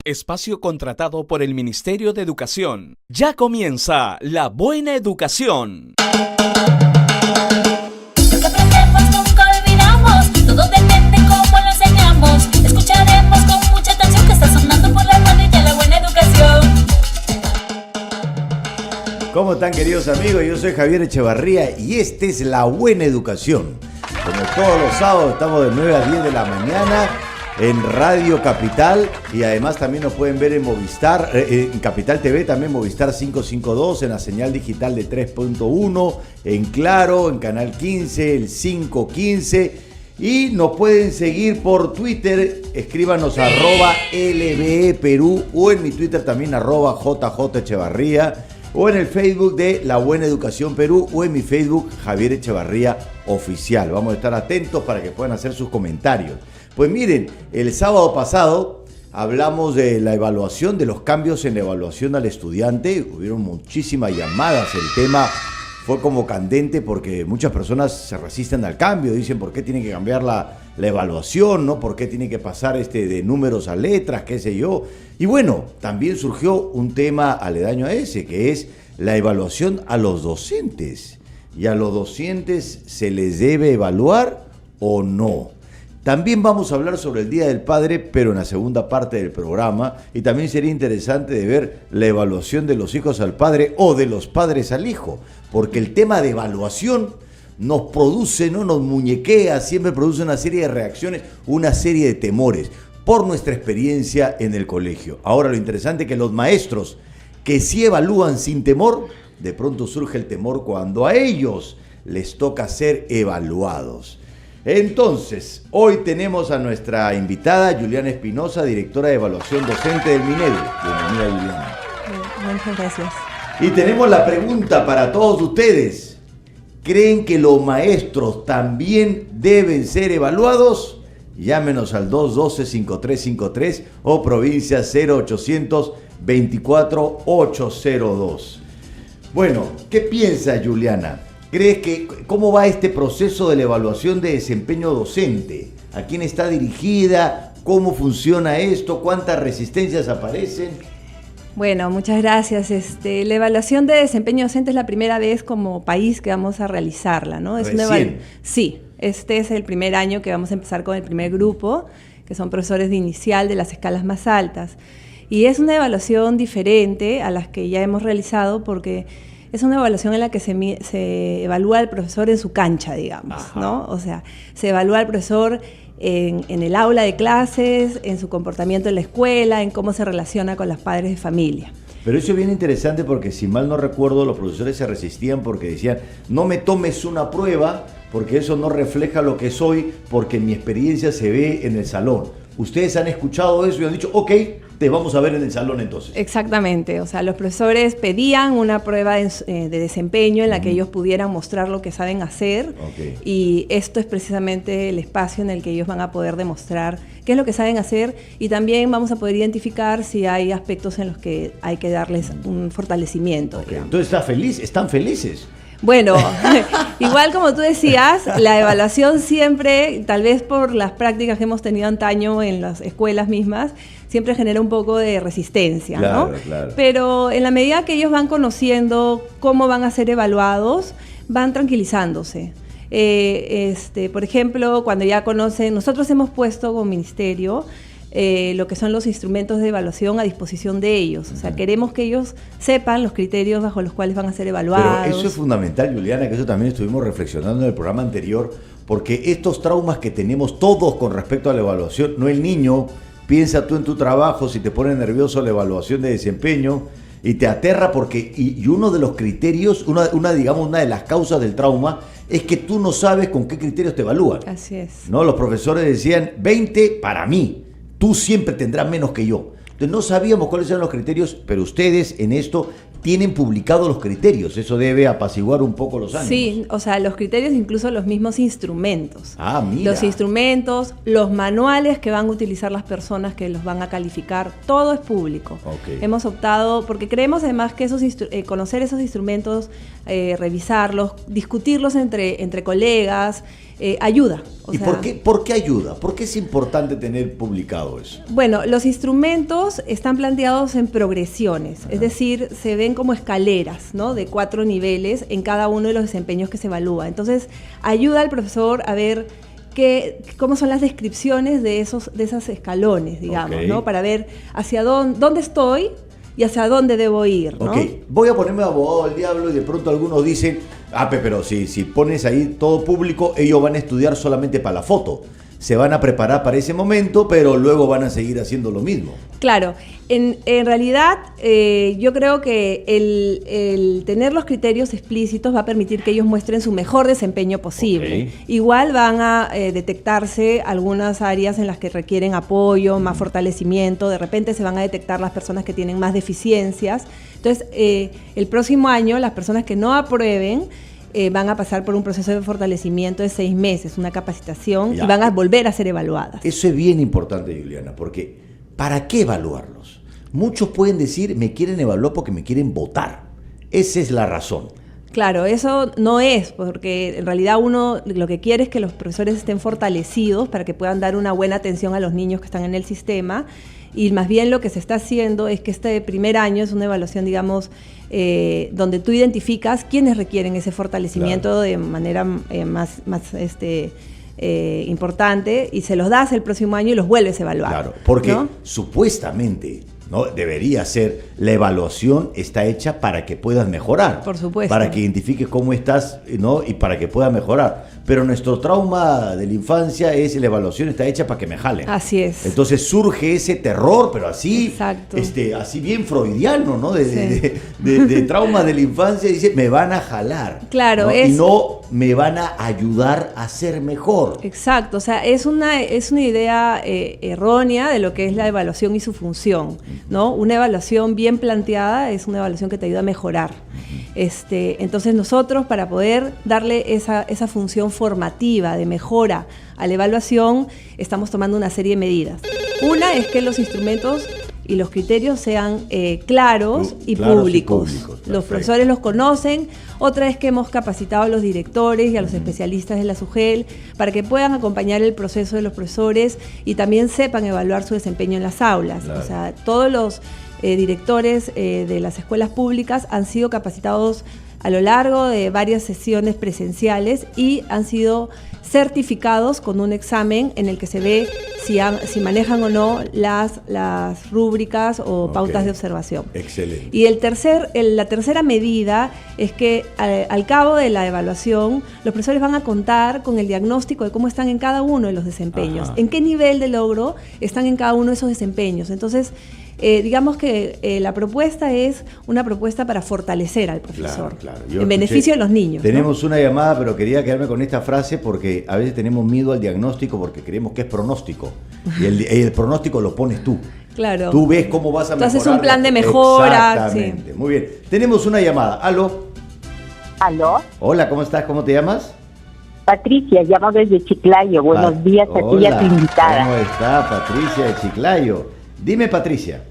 Espacio contratado por el Ministerio de Educación. Ya comienza La Buena Educación. Lo que aprendemos nunca olvidamos, todo depende cómo lo enseñamos. Escucharemos con mucha atención que está sonando por la radio ya La Buena Educación. ¿Cómo están, queridos amigos? Yo soy Javier Echevarría y esta es La Buena Educación. Como todos los sábados estamos de 9 a 10 de la mañana en Radio Capital y además también nos pueden ver en Movistar, en Capital TV, también Movistar 552, en la señal digital de 3.1, en Claro, en Canal 15, el 515, y nos pueden seguir por Twitter, escríbanos @LBE Perú o en mi Twitter también @JJ Echevarría, o en el Facebook de La Buena Educación Perú o en mi Facebook Javier Echevarría Oficial. Vamos a estar atentos para que puedan hacer sus comentarios. Pues miren, el sábado pasado hablamos de la evaluación, de los cambios en la evaluación al estudiante. Hubieron muchísimas llamadas, el tema fue como candente porque muchas personas se resisten al cambio, dicen por qué tiene que cambiar la evaluación, ¿no? ¿Por qué tiene que pasar de números a letras, qué sé yo? Y bueno, también surgió un tema aledaño a ese, que es la evaluación a los docentes. ¿Y a los docentes se les debe evaluar o no? También vamos a hablar sobre el Día del Padre, pero en la segunda parte del programa, y también sería interesante de ver la evaluación de los hijos al padre o de los padres al hijo, porque el tema de evaluación nos produce, no nos muñequea, siempre produce una serie de reacciones, una serie de temores, por nuestra experiencia en el colegio. Ahora lo interesante es que los maestros que sí evalúan sin temor, de pronto surge el temor cuando a ellos les toca ser evaluados. Entonces, hoy tenemos a nuestra invitada, Juliana Espinosa, directora de evaluación docente del Minedu. Bienvenida, Juliana. Muchas gracias. Y tenemos la pregunta para todos ustedes. ¿Creen que los maestros también deben ser evaluados? Llámenos al 212-5353 o provincia 0800 24 802. Bueno, ¿qué piensa, Juliana? ¿Crees que cómo va este proceso de la evaluación de desempeño docente? ¿A quién está dirigida? ¿Cómo funciona esto? ¿Cuántas resistencias aparecen? Bueno, muchas gracias. La evaluación de desempeño docente es la primera vez como país que vamos a realizarla, ¿no? Sí, este es el primer año que vamos a empezar con el primer grupo, que son profesores de inicial de las escalas más altas. Y es una evaluación diferente a las que ya hemos realizado porque es una evaluación en la que se evalúa al profesor en su cancha, digamos, ¿no? O sea, se evalúa al profesor en el aula de clases, en su comportamiento en la escuela, en cómo se relaciona con los padres de familia. Pero eso es bien interesante porque, si mal no recuerdo, los profesores se resistían porque decían, no me tomes una prueba porque eso no refleja lo que soy, porque mi experiencia se ve en el salón. Ustedes han escuchado eso y han dicho, ok, te vamos a ver en el salón entonces. Exactamente, o sea, los profesores pedían una prueba de desempeño en la que ellos pudieran mostrar lo que saben hacer, y esto es precisamente el espacio en el que ellos van a poder demostrar qué es lo que saben hacer, y también vamos a poder identificar si hay aspectos en los que hay que darles un fortalecimiento. Entonces, ¿están felices? Bueno, igual como tú decías, la evaluación siempre, tal vez por las prácticas que hemos tenido antaño en las escuelas mismas, siempre genera un poco de resistencia, claro, ¿no? Claro. Pero en la medida que ellos van conociendo cómo van a ser evaluados, van tranquilizándose. Por ejemplo, cuando ya conocen, nosotros hemos puesto como ministerio lo que son los instrumentos de evaluación a disposición de ellos. O sea, queremos que ellos sepan los criterios bajo los cuales van a ser evaluados. Pero eso es fundamental, Juliana, que eso también estuvimos reflexionando en el programa anterior, porque estos traumas que tenemos todos con respecto a la evaluación, no el niño, piensa tú en tu trabajo, si te pone nervioso la evaluación de desempeño, y te aterra porque, y uno de los criterios, una de las causas del trauma, es que tú no sabes con qué criterios te evalúan. Así es. ¿No? Los profesores decían, 20 para mí. Tú siempre tendrás menos que yo. Entonces no sabíamos cuáles eran los criterios, pero ustedes en esto tienen publicados los criterios. Eso debe apaciguar un poco los ánimos. Sí, o sea, los criterios, incluso los mismos instrumentos. Ah, mira. Los instrumentos, los manuales que van a utilizar las personas que los van a calificar, todo es público. Okay. Hemos optado, porque creemos además que conocer esos instrumentos, revisarlos, discutirlos entre colegas, ayuda. ¿Y por qué ayuda? ¿Por qué es importante tener publicado eso? Bueno, los instrumentos están planteados en progresiones, es decir, se ven como escaleras, ¿no? De 4 niveles en cada uno de los desempeños que se evalúa. Entonces, ayuda al profesor a ver cómo son las descripciones de esos escalones, digamos, ¿no? Para ver hacia dónde estoy y hacia dónde debo ir, ¿no? Ok, voy a ponerme abogado del diablo y de pronto algunos dicen, pero si pones ahí todo público, ellos van a estudiar solamente para la foto. Se van a preparar para ese momento, pero luego van a seguir haciendo lo mismo. Claro, en realidad yo creo que el tener los criterios explícitos va a permitir que ellos muestren su mejor desempeño posible. Okay. Igual van a detectarse algunas áreas en las que requieren apoyo, más fortalecimiento, de repente se van a detectar las personas que tienen más deficiencias. Entonces, el próximo año las personas que no aprueben van a pasar por un proceso de fortalecimiento de 6 meses, una capacitación, y van a volver a ser evaluadas. Eso es bien importante, Juliana, porque ¿para qué evaluarlos? Muchos pueden decir, me quieren evaluar porque me quieren votar. Esa es la razón. Claro, eso no es, porque en realidad uno lo que quiere es que los profesores estén fortalecidos para que puedan dar una buena atención a los niños que están en el sistema, y más bien lo que se está haciendo es que este primer año es una evaluación, digamos, donde tú identificas quiénes requieren ese fortalecimiento, claro, de manera más importante, y se los das el próximo año y los vuelves a evaluar. Claro, porque ¿no? Supuestamente, ¿no? Debería ser, la evaluación está hecha para que puedas mejorar. Por supuesto. Para que identifiques cómo estás, ¿no? Y para que puedas mejorar. Pero nuestro trauma de la infancia es la evaluación está hecha para que me jalen. Así es. Entonces surge ese terror, pero así, exacto, así bien freudiano, ¿no? De trauma de la infancia, dice, me van a jalar. Claro, ¿no? Y no me van a ayudar a ser mejor. Exacto, o sea, es una idea errónea de lo que es la evaluación y su función, ¿no? Una evaluación bien planteada es una evaluación que te ayuda a mejorar. Entonces nosotros, para poder darle esa función formativa de mejora a la evaluación, estamos tomando una serie de medidas. Una es que los instrumentos y los criterios sean claros y públicos. Los profesores los conocen. Otra es que hemos capacitado a los directores y a los especialistas de la SUGEL para que puedan acompañar el proceso de los profesores y también sepan evaluar su desempeño en las aulas. Claro. O sea, todos los directores de las escuelas públicas han sido capacitados a lo largo de varias sesiones presenciales y han sido certificados con un examen en el que se ve si manejan o no las rúbricas o pautas de observación. Excelente. Y la tercera medida es que al cabo de la evaluación, los profesores van a contar con el diagnóstico de cómo están en cada uno de los desempeños, en qué nivel de logro están en cada uno de esos desempeños. Entonces, digamos que la propuesta es una propuesta para fortalecer al profesor, claro. En beneficio de los niños. Tenemos una llamada, pero quería quedarme con esta frase porque a veces tenemos miedo al diagnóstico porque creemos que es pronóstico y el pronóstico lo pones tú. Claro. Tú ves cómo vas a mejorar. Entonces un plan de mejora. Exactamente. Sí. Muy bien. Tenemos una llamada. ¿Aló? ¿Aló? Hola, ¿cómo estás? ¿Cómo te llamas? Patricia, llamo desde Chiclayo. Buenos días a ti y a tu invitada. ¿Cómo está Patricia de Chiclayo? Dime, Patricia.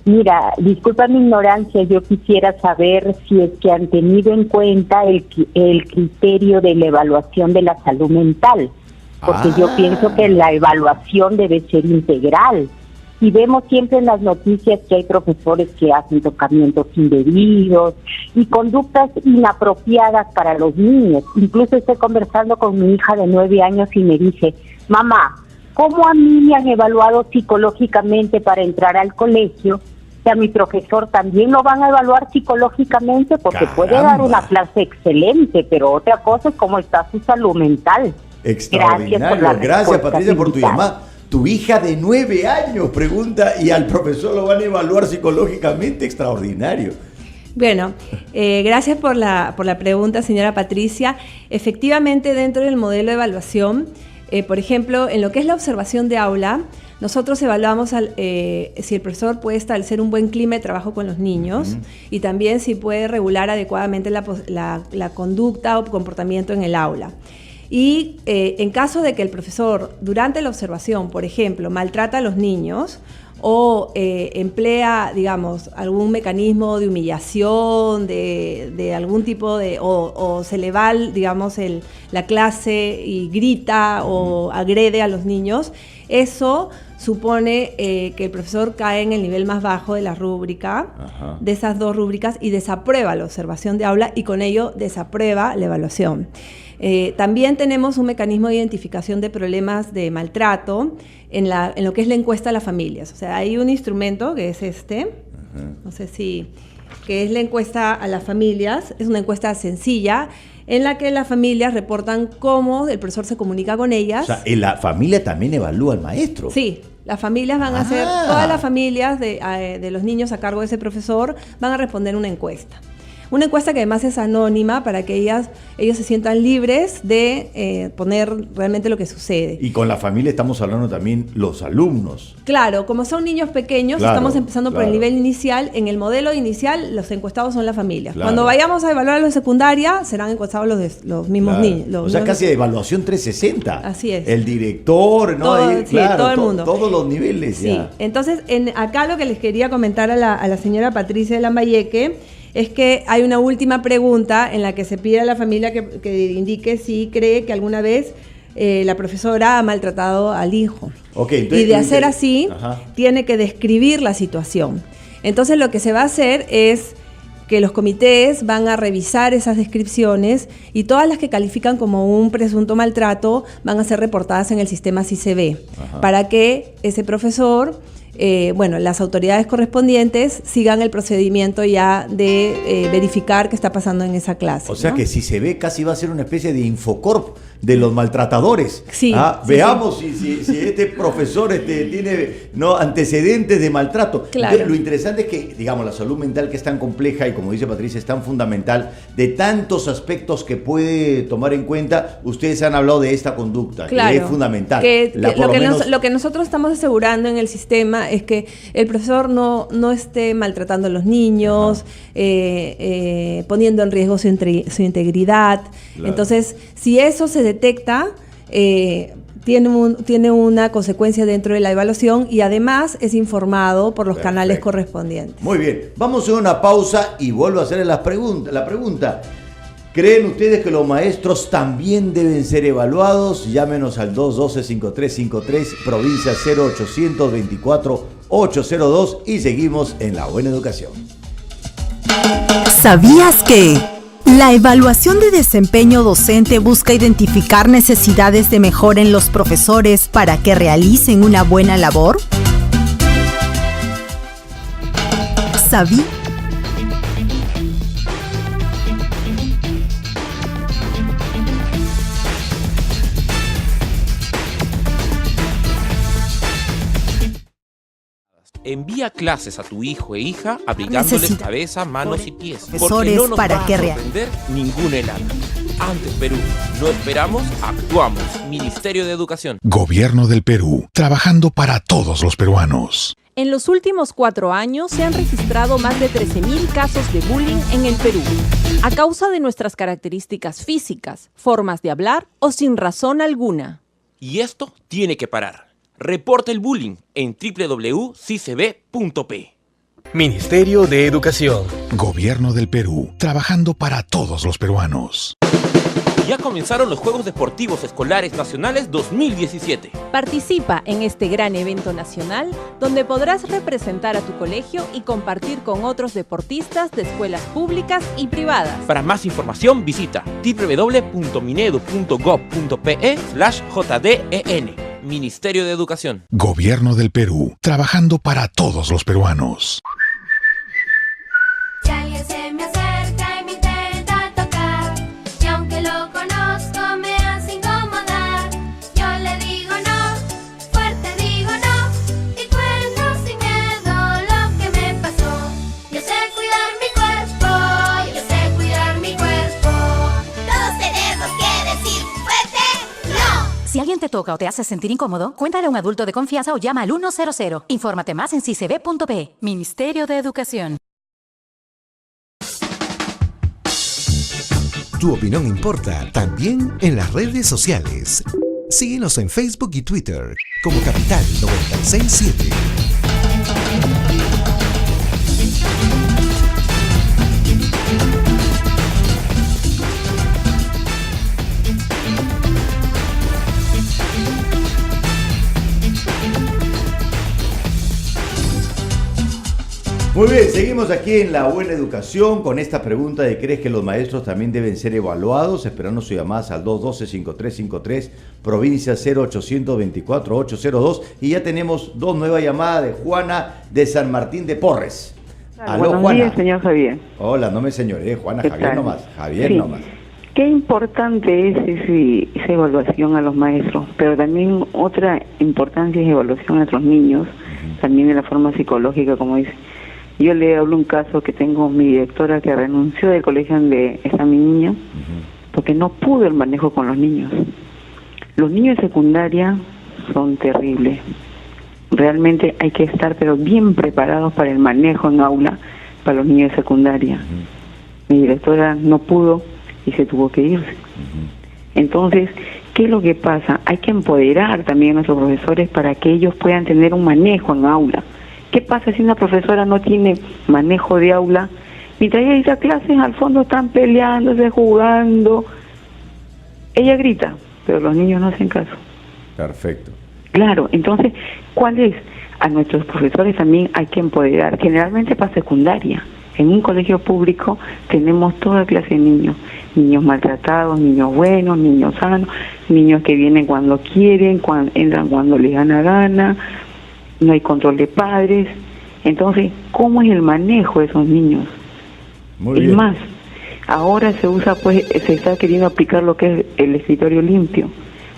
Mira, disculpa mi ignorancia, yo quisiera saber si es que han tenido en cuenta el criterio de la evaluación de la salud mental, porque yo pienso que la evaluación debe ser integral. Y vemos siempre en las noticias que hay profesores que hacen tocamientos indebidos y conductas inapropiadas para los niños. Incluso estoy conversando con mi hija de 9 años y me dice, mamá, ¿cómo a mí me han evaluado psicológicamente para entrar al colegio? A mi profesor también lo van a evaluar psicológicamente porque puede dar una clase excelente, pero otra cosa es cómo está su salud mental. Extraordinario. Gracias Patricia por tu llamada. Tu hija de 9 años pregunta y al profesor lo van a evaluar psicológicamente. Extraordinario. Bueno, gracias por la pregunta, señora Patricia. Efectivamente, dentro del modelo de evaluación, por ejemplo, en lo que es la observación de aula, nosotros evaluamos si el profesor puede establecer un buen clima de trabajo con los niños y también si puede regular adecuadamente la conducta o comportamiento en el aula. Y en caso de que el profesor durante la observación, por ejemplo, maltrata a los niños o emplea, digamos, algún mecanismo de humillación, de algún tipo de, o se le va, digamos, la clase y grita o agrede a los niños, eso supone que el profesor cae en el nivel más bajo de la rúbrica, de esas 2 rúbricas, y desaprueba la observación de aula y con ello desaprueba la evaluación. También tenemos un mecanismo de identificación de problemas de maltrato en lo que es la encuesta a las familias. O sea, hay un instrumento que es no sé si, que es la encuesta a las familias, es una encuesta sencilla en la que las familias reportan cómo el profesor se comunica con ellas. O sea, la familia también evalúa al maestro. Sí, las familias van a hacer, todas las familias de los niños a cargo de ese profesor van a responder una encuesta. Una encuesta que además es anónima para que ellos se sientan libres de poner realmente lo que sucede. Y con la familia estamos hablando también los alumnos. Claro, como son niños pequeños, estamos empezando por el nivel inicial. En el modelo inicial, los encuestados son las familias. Claro. Cuando vayamos a evaluar a los de secundaria, serán encuestados los mismos niños. O sea, casi de evaluación 360. Así es. El director, ¿no? Todo el mundo. Todos los niveles. Sí, ya. Entonces, acá lo que les quería comentar a la señora Patricia de Lambayeque es que hay una última pregunta en la que se pide a la familia que indique si cree que alguna vez la profesora ha maltratado al hijo. Entonces, y de hacer así, tiene que describir la situación. Entonces lo que se va a hacer es que los comités van a revisar esas descripciones y todas las que califican como un presunto maltrato van a ser reportadas en el sistema CICB para que ese profesor... las autoridades correspondientes sigan el procedimiento ya de verificar qué está pasando en esa clase. O sea, ¿no? Que si se ve casi va a ser una especie de Infocorp de los maltratadores. Sí, veamos si este profesor tiene antecedentes de maltrato. Claro. Entonces, lo interesante es que, digamos, la salud mental, que es tan compleja y, como dice Patricia, es tan fundamental, de tantos aspectos que puede tomar en cuenta, ustedes han hablado de esta conducta, que es fundamental. Lo que nosotros estamos asegurando en el sistema es que el profesor no esté maltratando a los niños, poniendo en riesgo su integridad. Claro. Entonces, si eso se detecta, tiene una consecuencia dentro de la evaluación y además es informado por los canales correspondientes. Muy bien, vamos a una pausa y vuelvo a hacerle la pregunta. ¿Creen ustedes que los maestros también deben ser evaluados? Llámenos al 212-5353, provincia 0824-802 y seguimos en La Buena Educación. ¿Sabías que la evaluación de desempeño docente busca identificar necesidades de mejora en los profesores para que realicen una buena labor? ¿Sabías? Envía clases a tu hijo e hija abrigándoles cabeza, manos y pies. Porque no nos va a sorprender ningún helado. Antes Perú, no esperamos, actuamos. Ministerio de Educación. Gobierno del Perú, trabajando para todos los peruanos. En los últimos 4 años se han registrado más de 13.000 casos de bullying en el Perú, a causa de nuestras características físicas, formas de hablar o sin razón alguna. Y esto tiene que parar. Reporta el bullying en www.cicb.p. Ministerio de Educación. Gobierno del Perú, trabajando para todos los peruanos. Ya comenzaron los Juegos Deportivos Escolares Nacionales 2017. Participa en este gran evento nacional donde podrás representar a tu colegio y compartir con otros deportistas de escuelas públicas y privadas. Para más información visita www.minedu.gov.pe/jden. Ministerio de Educación. Gobierno del Perú, trabajando para todos los peruanos. Si alguien se me acerca y me intenta tocar, y aunque lo conozco me hace incomodar, yo le digo no, fuerte digo no, y cuento sin miedo lo que me pasó. Yo sé cuidar mi cuerpo, yo sé cuidar mi cuerpo. Todos tenemos que decir fuerte no. Si alguien te te toca o te hace sentir incómodo, cuéntale a un adulto de confianza o llama al 100. Infórmate más en siseb.pe. Ministerio de Educación. Tu opinión importa también en las redes sociales. Síguenos en Facebook y Twitter como Capital 967. Muy bien, seguimos aquí en La Buena Educación con esta pregunta de ¿crees que los maestros también deben ser evaluados? Esperando su llamadas al 212-5353, provincia 0824-802. Y ya tenemos dos nuevas llamadas de Juana de San Martín de Porres. Aló, buenos Juana. Días, señor Javier. Hola, no me señoré, Juana, Javier nomás. Javier sí. nomás. Qué importante es esa evaluación a los maestros, pero también otra importancia es evaluación a nuestros niños, también de la forma psicológica, como dice. Yo le hablo un caso que tengo mi directora que renunció del colegio donde está mi niño, porque no pudo el manejo con los niños. Los niños de secundaria son terribles. Realmente hay que estar pero bien preparados para el manejo en aula para los niños de secundaria. Mi directora no pudo y se tuvo que irse. Entonces, ¿qué es lo que pasa? Hay que empoderar también a nuestros profesores para que ellos puedan tener un manejo en aula. ¿Qué pasa si una profesora no tiene manejo de aula? Mientras ella dice clases, al fondo están peleándose, jugando. Ella grita, pero los niños no hacen caso. Perfecto. Claro, entonces, ¿cuál es? A nuestros profesores también hay que empoderar, generalmente para secundaria. En un colegio público tenemos toda clase de niños. Niños maltratados, niños buenos, niños sanos, niños que vienen cuando quieren, entran cuando les gana gana. No hay control de padres. Entonces, ¿cómo es el manejo de esos niños? Muy bien. Es más, ahora se usa, pues, se está queriendo aplicar lo que es el escritorio limpio,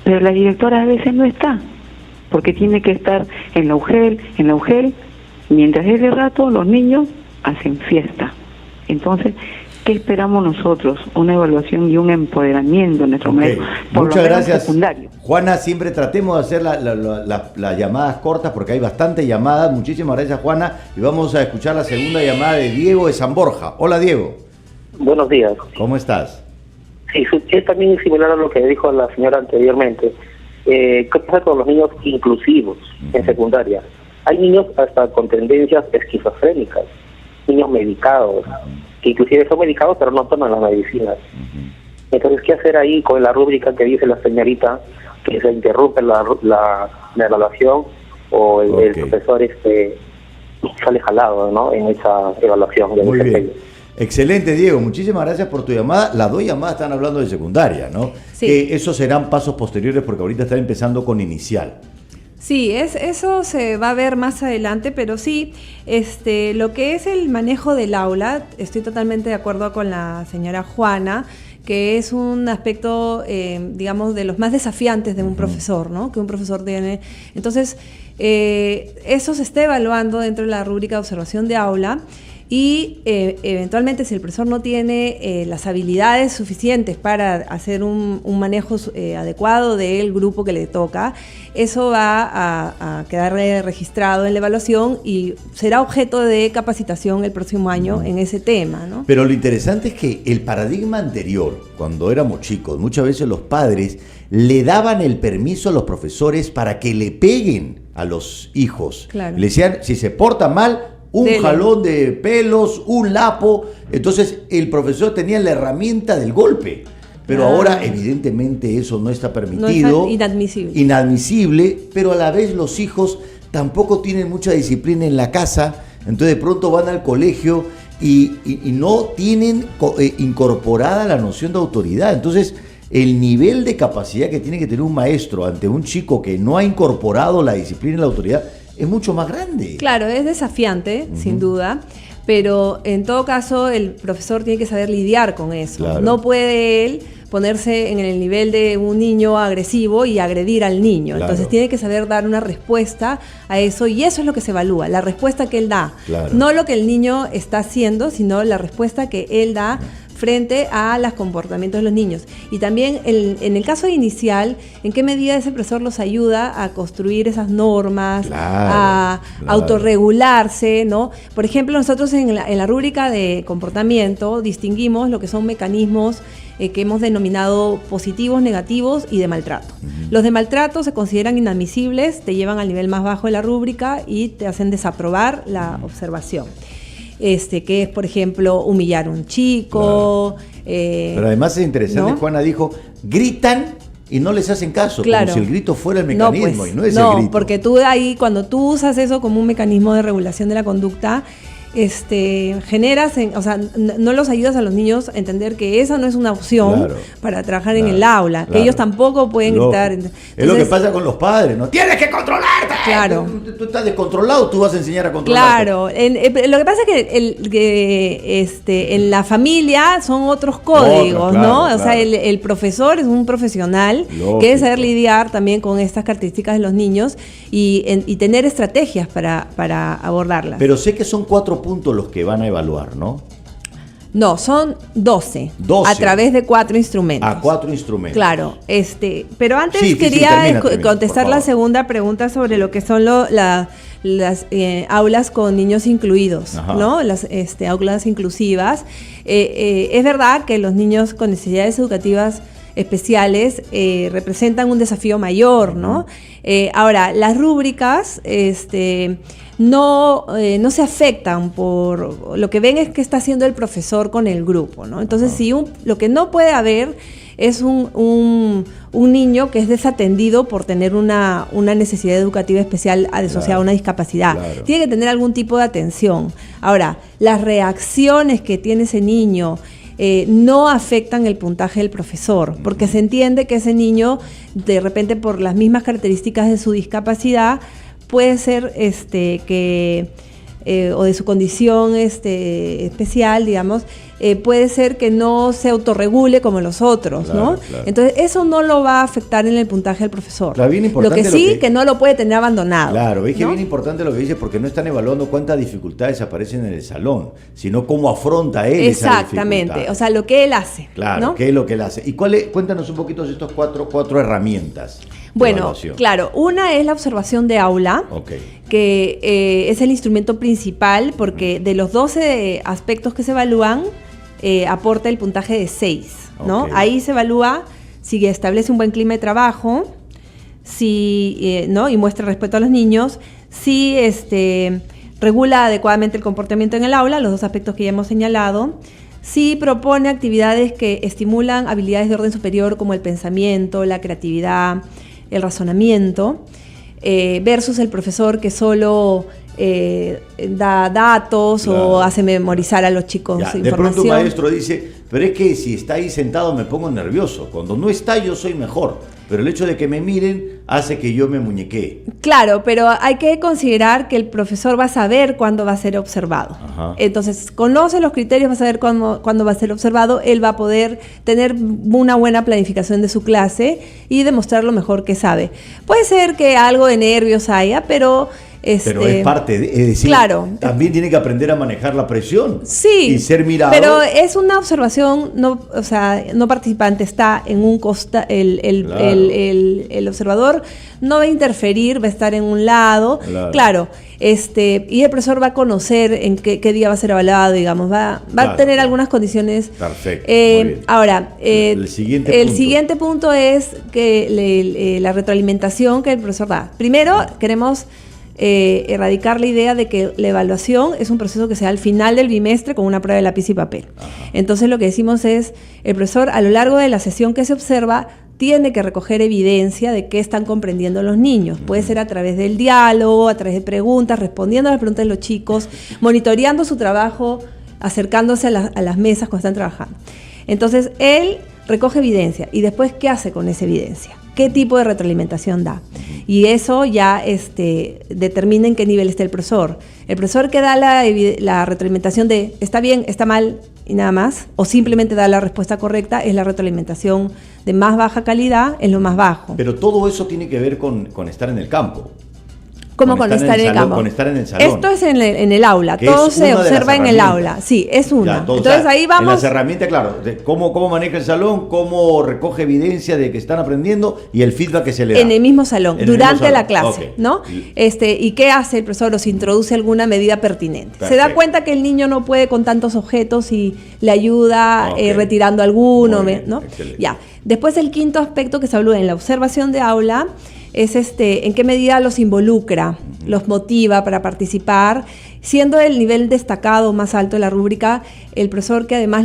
pero la directora a veces no está, porque tiene que estar en la UGEL, mientras es de rato los niños hacen fiesta. Entonces, ¿qué esperamos nosotros? Una evaluación y un empoderamiento en nuestro medio, por muchas lo menos gracias, secundario. Juana. Siempre tratemos de hacer las llamadas cortas porque hay bastante llamadas. Muchísimas gracias, Juana, y vamos a escuchar la segunda llamada de Diego de San Borja. Hola, Diego. Buenos días. ¿Cómo estás? Sí, es también similar a lo que dijo la señora anteriormente. ¿Qué pasa con los niños inclusivos en secundaria? Hay niños hasta con tendencias esquizofrénicas, niños medicados, que inclusive son medicados pero no toman las medicinas. Entonces, ¿qué hacer ahí con la rúbrica que dice la señorita, que se interrumpe la evaluación o el profesor sale jalado, ¿no?, en esa evaluación de Muy desempeño? bien. Excelente, Diego. Muchísimas gracias por tu llamada. Las dos llamadas están hablando de secundaria, ¿no? Sí. Que esos serán pasos posteriores porque ahorita están empezando con inicial. Sí, eso se va a ver más adelante, pero sí, lo que es el manejo del aula, estoy totalmente de acuerdo con la señora Juana, que es un aspecto, digamos, de los más desafiantes de un profesor, ¿no? Que un profesor tiene. Entonces, eso se está evaluando dentro de la rúbrica de observación de aula. Y eventualmente, si el profesor no tiene las habilidades suficientes para hacer un manejo adecuado del grupo que le toca, eso va a quedar registrado en la evaluación y será objeto de capacitación el próximo año en ese tema, ¿no? Pero lo interesante es que el paradigma anterior, cuando éramos chicos, muchas veces los padres le daban el permiso a los profesores para que le peguen a los hijos. Claro. Le decían, si se porta mal, un jalón de pelos, un lapo. Entonces el profesor tenía la herramienta del golpe. Pero ahora evidentemente eso no está permitido. No, está inadmisible, pero a la vez los hijos tampoco tienen mucha disciplina en la casa. Entonces de pronto van al colegio y no tienen incorporada la noción de autoridad. Entonces el nivel de capacidad que tiene que tener un maestro ante un chico que no ha incorporado la disciplina y la autoridad es mucho más grande. Claro, es desafiante, sin duda, pero en todo caso el profesor tiene que saber lidiar con eso. Claro. No puede él ponerse en el nivel de un niño agresivo y agredir al niño. Claro. Entonces tiene que saber dar una respuesta a eso, y eso es lo que se evalúa, la respuesta que él da. Claro. No lo que el niño está haciendo, sino la respuesta que él da frente a los comportamientos de los niños. Y también en el caso inicial, ¿en qué medida ese profesor los ayuda a construir esas normas, a autorregularse, ¿no? Por ejemplo, nosotros en la rúbrica de comportamiento distinguimos lo que son mecanismos que hemos denominado positivos, negativos y de maltrato. Los de maltrato se consideran inadmisibles, te llevan al nivel más bajo de la rúbrica y te hacen desaprobar la observación. Que es, por ejemplo, humillar a un chico. Pero además es interesante, ¿no? Juana dijo, gritan y no les hacen caso, como si el grito fuera el mecanismo, pues, y no es el grito. No, porque tú ahí, cuando tú usas eso como un mecanismo de regulación de la conducta, generas, no los ayudas a los niños a entender que esa no es una opción para trabajar en el aula, que ellos tampoco pueden gritar. Entonces, es lo que pasa con los padres, ¿no? ¡Tienes que controlarte! Claro. Tú estás descontrolado, tú vas a enseñar a controlarte. Claro. Lo que pasa es que en la familia son otros códigos, ¿no? O sea, el profesor es un profesional que debe saber lidiar también con estas características de los niños y tener estrategias para abordarlas. Pero sé que son 4 puntos los que van a evaluar, ¿no? No, son 12 a través de 4 instrumentos. 4 instrumentos. Claro, pero antes termina, contestar la segunda pregunta sobre lo que son las aulas con niños incluidos, ¿no? Las aulas inclusivas. Es verdad que los niños con necesidades educativas especiales representan un desafío mayor, ¿no? Ahora, las rúbricas no se afectan por lo que ven es que está haciendo el profesor con el grupo, ¿no? Entonces, lo que no puede haber es un niño que es desatendido por tener una necesidad educativa especial asociada a una discapacidad. Tiene que tener algún tipo de atención. Ahora, las reacciones que tiene ese niño no afectan el puntaje del profesor, porque se entiende que ese niño, de repente, por las mismas características de su discapacidad, puede ser o de su condición especial, digamos, puede ser que no se autorregule como los otros, ¿no? Claro. Entonces, eso no lo va a afectar en el puntaje del profesor. Claro, bien importante lo que que no lo puede tener abandonado. Claro, es que bien importante lo que dice, porque no están evaluando cuántas dificultades aparecen en el salón, sino cómo afronta él esa dificultad. O sea, lo que él hace. Claro, ¿no? qué es lo que él hace. ¿Y cuéntanos un poquito de estos cuatro herramientas? Bueno, claro, una es la observación de aula, que es el instrumento principal, porque de los 12 aspectos que se evalúan, aporta el puntaje de 6, ¿no? Ahí se evalúa si establece un buen clima de trabajo, ¿no? Y muestra respeto a los niños, si regula adecuadamente el comportamiento en el aula, los 2 aspectos que ya hemos señalado, si propone actividades que estimulan habilidades de orden superior como el pensamiento, la creatividad, el razonamiento, versus el profesor que solo da datos o hace memorizar a los chicos información. De pronto un maestro dice, pero es que si está ahí sentado me pongo nervioso, cuando no está yo soy mejor, pero el hecho de que me miren hace que yo me muñequee. Claro, pero hay que considerar que el profesor va a saber cuándo va a ser observado. Entonces, conoce los criterios, va a saber cuándo va a ser observado, él va a poder tener una buena planificación de su clase y demostrar lo mejor que sabe. Puede ser que algo de nervios haya, pero es parte es decir, también tiene que aprender a manejar la presión y ser mirado. Pero es una observación, no participante, está en un el observador no va a interferir, va a estar en un lado, y el profesor va a conocer en qué día va a ser evaluado, digamos, va a tener algunas condiciones. Perfecto. Muy bien. Ahora, el siguiente punto es que la retroalimentación que el profesor da. Primero, queremos erradicar la idea de que la evaluación es un proceso que se da al final del bimestre con una prueba de lápiz y papel. Entonces lo que decimos es, el profesor a lo largo de la sesión que se observa tiene que recoger evidencia de qué están comprendiendo los niños. Puede ser a través del diálogo, a través de preguntas, respondiendo a las preguntas de los chicos, monitoreando su trabajo, acercándose a las mesas cuando están trabajando. Entonces él recoge evidencia y después ¿qué hace con esa evidencia? ¿Qué tipo de retroalimentación da? Y eso ya determina en qué nivel está el profesor. El profesor que da la retroalimentación de está bien, está mal y nada más, o simplemente da la respuesta correcta, es la retroalimentación de más baja calidad, es lo más bajo. Pero todo eso tiene que ver con estar en el campo. como con estar en el campo. Con estar en el salón. Esto es en el aula, todo se observa en el aula. Sí, es una. Ya, entonces, entonces ahí vamos. En las herramientas, claro, cómo maneja el salón, cómo recoge evidencia de que están aprendiendo y el feedback que se le da. En el mismo salón, durante la clase, okay. ¿no? ¿Y qué hace el profesor? O se introduce alguna medida pertinente. Perfecto. Se da cuenta que el niño no puede con tantos objetos y le ayuda retirando alguno, ¿no? Ya. Después el quinto aspecto que se habló en la observación de aula es en qué medida los involucra, los motiva para participar, siendo el nivel destacado más alto de la rúbrica el profesor que además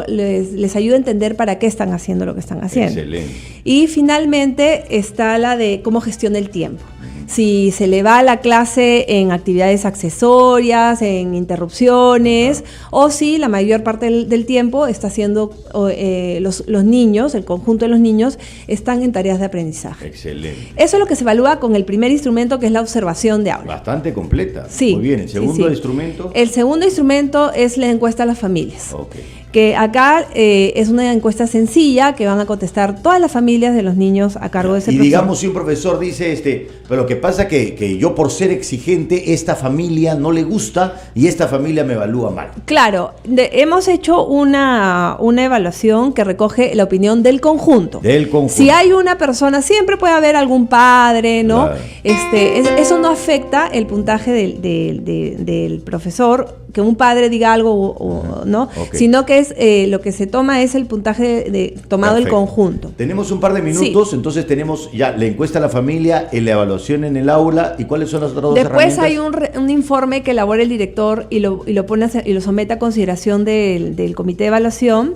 les ayuda a entender para qué están haciendo lo que están haciendo. Excelente. Y finalmente está la de cómo gestiona el tiempo. Si se le va a la clase en actividades accesorias, en interrupciones, o si la mayor parte del tiempo está haciendo los niños, el conjunto de los niños, están en tareas de aprendizaje. Excelente. Eso es lo que se evalúa con el primer instrumento, que es la observación de aula. Bastante completa. Sí. Muy bien. ¿El segundo instrumento? El segundo instrumento es la encuesta a las familias. Okay. Que acá es una encuesta sencilla que van a contestar todas las familias de los niños a cargo de ese profesor. Y digamos, si un profesor dice, pero lo que pasa que yo por ser exigente, esta familia no le gusta y esta familia me evalúa mal. Claro, hemos hecho una evaluación que recoge la opinión del conjunto. Del conjunto. Si hay una persona, siempre puede haber algún padre, ¿no? Claro. Eso no afecta el puntaje del profesor, que un padre diga algo no, okay. Sino que es lo que se toma es el puntaje tomado del conjunto. Tenemos un par de minutos, sí. Entonces tenemos ya la encuesta a la familia, la evaluación en el aula, ¿y cuáles son las otras dos herramientas? Después hay un informe que elabora el director y lo somete a consideración del comité de evaluación,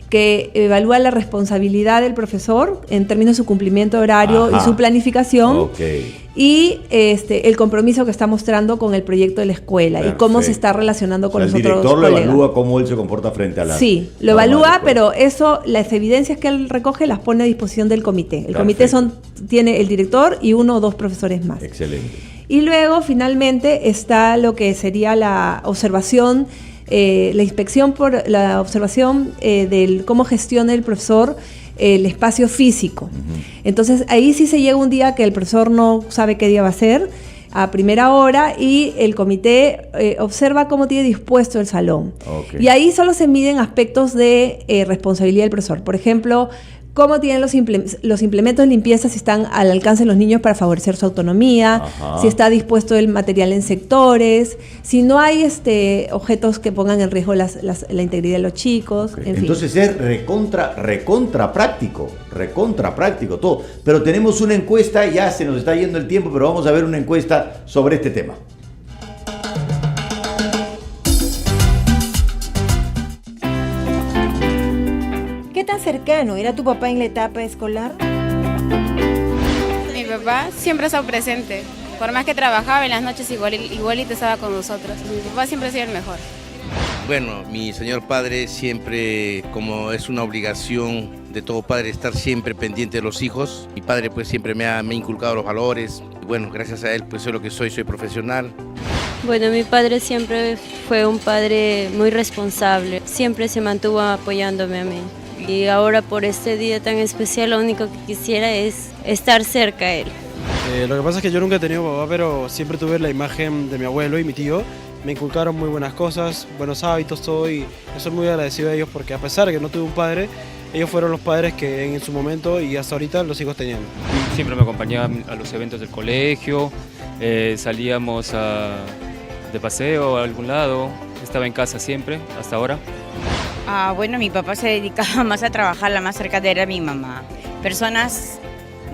que evalúa la responsabilidad del profesor en términos de su cumplimiento horario y su planificación. Okay. Y el compromiso que está mostrando con el proyecto de la escuela. Perfecto. Y cómo se está relacionando con los otros colegas. El director lo evalúa cómo él se comporta frente a la... Sí, lo evalúa, pero las evidencias que él recoge las pone a disposición del comité. El comité tiene el director y 1 o 2 profesores más. Excelente. Y luego, finalmente, está lo que sería la observación, la inspección por la observación del cómo gestiona el profesor el espacio físico. Entonces ahí sí se llega un día que el profesor no sabe qué día va a ser, a primera hora, y el comité observa cómo tiene dispuesto el salón. Okay. Y ahí solo se miden aspectos de responsabilidad del profesor. Por ejemplo, cómo tienen los implementos de limpieza, si están al alcance de los niños para favorecer su autonomía, si está dispuesto el material en sectores, si no hay objetos que pongan en riesgo la integridad de los chicos, okay. Entonces es recontra práctico todo. Pero tenemos una encuesta, ya se nos está yendo el tiempo, pero vamos a ver una encuesta sobre este tema. ¿Qué tan cercano era tu papá en la etapa escolar? Mi papá siempre ha estado presente. Por más que trabajaba en las noches, igualito estaba con nosotros. Mi papá siempre ha sido el mejor. Bueno, mi señor padre siempre, como es una obligación de todo padre, estar siempre pendiente de los hijos. Mi padre pues siempre me ha inculcado los valores. Y bueno, gracias a él pues soy lo que soy profesional. Bueno, mi padre siempre fue un padre muy responsable. Siempre se mantuvo apoyándome a mí. Y ahora por este día tan especial lo único que quisiera es estar cerca a él. Lo que pasa es que yo nunca he tenido papá, pero siempre tuve la imagen de mi abuelo y mi tío. Me inculcaron muy buenas cosas, buenos hábitos, todo, y yo soy muy agradecido a ellos porque a pesar de que no tuve un padre, ellos fueron los padres que en su momento y hasta ahorita los hijos tenían. Siempre me acompañaban a los eventos del colegio, salíamos de paseo a algún lado, estaba en casa siempre, hasta ahora. Bueno, mi papá se dedicaba más a trabajar, la más cercana era mi mamá. Personas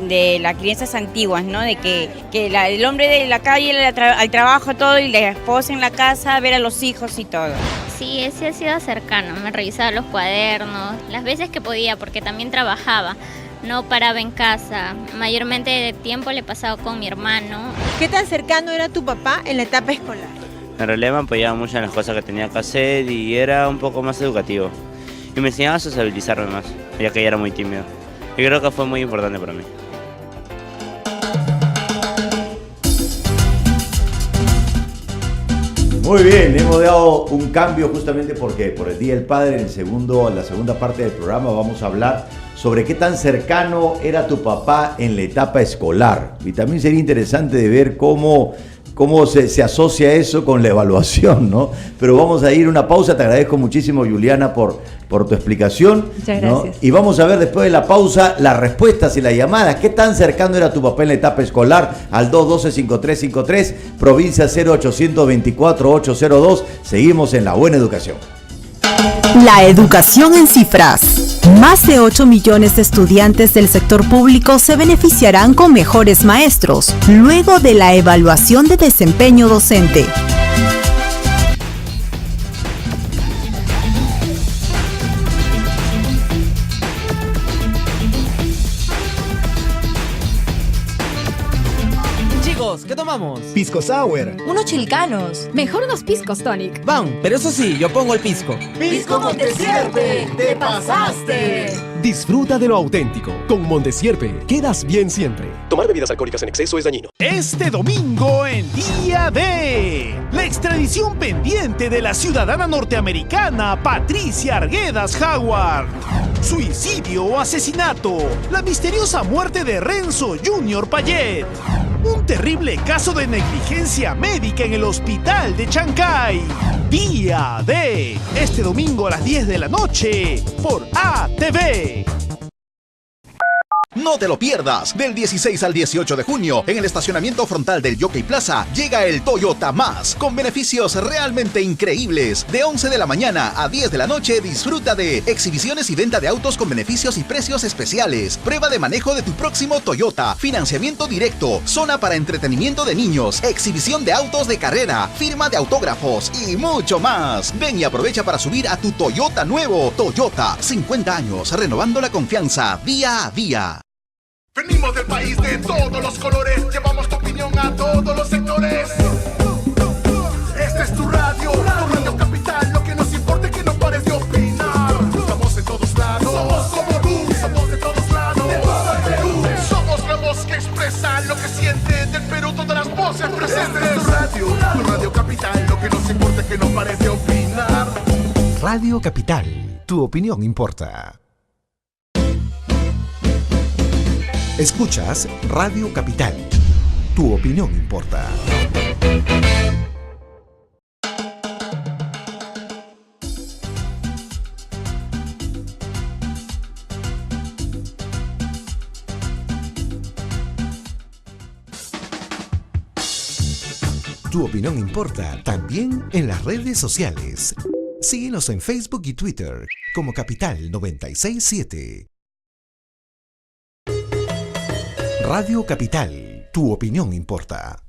de las crianzas antiguas, ¿no? De que el hombre de la calle al trabajo todo y la esposa en la casa, ver a los hijos y todo. Sí, ese ha sido cercano, me revisaba los cuadernos, las veces que podía, porque también trabajaba, no paraba en casa, mayormente de tiempo le he pasado con mi hermano. ¿Qué tan cercano era tu papá en la etapa escolar? En realidad me apoyaba mucho en las cosas que tenía que hacer y era un poco más educativo. Y me enseñaba a sociabilizarme más, ya que ella era muy tímido. Y creo que fue muy importante para mí. Muy bien, hemos dado un cambio justamente porque por el Día del Padre, en la segunda parte del programa vamos a hablar sobre qué tan cercano era tu papá en la etapa escolar. Y también sería interesante de ver cómo cómo se asocia eso con la evaluación, ¿no? Pero vamos a ir a una pausa. Te agradezco muchísimo, Juliana, por tu explicación. Muchas ¿no? gracias. Y vamos a ver después de la pausa las respuestas y las llamadas. ¿Qué tan cercano era tu papá en la etapa escolar? Al 212-5353, provincia 0824-802. Seguimos en La Buena Educación. La educación en cifras. Más de 8 millones de estudiantes del sector público se beneficiarán con mejores maestros, luego de la evaluación de desempeño docente. ¿Qué tomamos? Pisco Sour. Unos chilcanos. Mejor unos piscos tonic. Van, pero eso sí, yo pongo el pisco. ¡Pisco Montesierpe! ¡Te pasaste! Disfruta de lo auténtico. Con Montesierpe, quedas bien siempre. Tomar bebidas alcohólicas en exceso es dañino. Este domingo en Día D, la extradición pendiente de la ciudadana norteamericana Patricia Arguedas Howard. Suicidio o asesinato. La misteriosa muerte de Renzo Jr. Payet. Un terrible caso de negligencia médica en el hospital de Chancay. Día D, este domingo a las 10 de la noche por ATV. No te lo pierdas. Del 16 al 18 de junio, en el estacionamiento frontal del Jockey Plaza, llega el Toyota Más, con beneficios realmente increíbles. De 11 de la mañana a 10 de la noche, disfruta de exhibiciones y venta de autos con beneficios y precios especiales, prueba de manejo de tu próximo Toyota, financiamiento directo, zona para entretenimiento de niños, exhibición de autos de carrera, firma de autógrafos y mucho más. Ven y aprovecha para subir a tu Toyota nuevo. Toyota, 50 años, renovando la confianza día a día. Venimos del país de todos los colores, llevamos tu opinión a todos los sectores. Esta es tu radio Capital, lo que nos importa es que no pares de opinar. Estamos en todos lados, somos como tú, somos de todos lados, de todo el Perú. Somos la voz que expresa lo que siente del Perú, todas las voces presentes. Esta es tu radio Capital, lo que nos importa es que no pares de opinar. Radio Capital, tu opinión importa. Escuchas Radio Capital. Tu opinión importa. Tu opinión importa también en las redes sociales. Síguenos en Facebook y Twitter como Capital 967. Radio Capital, tu opinión importa.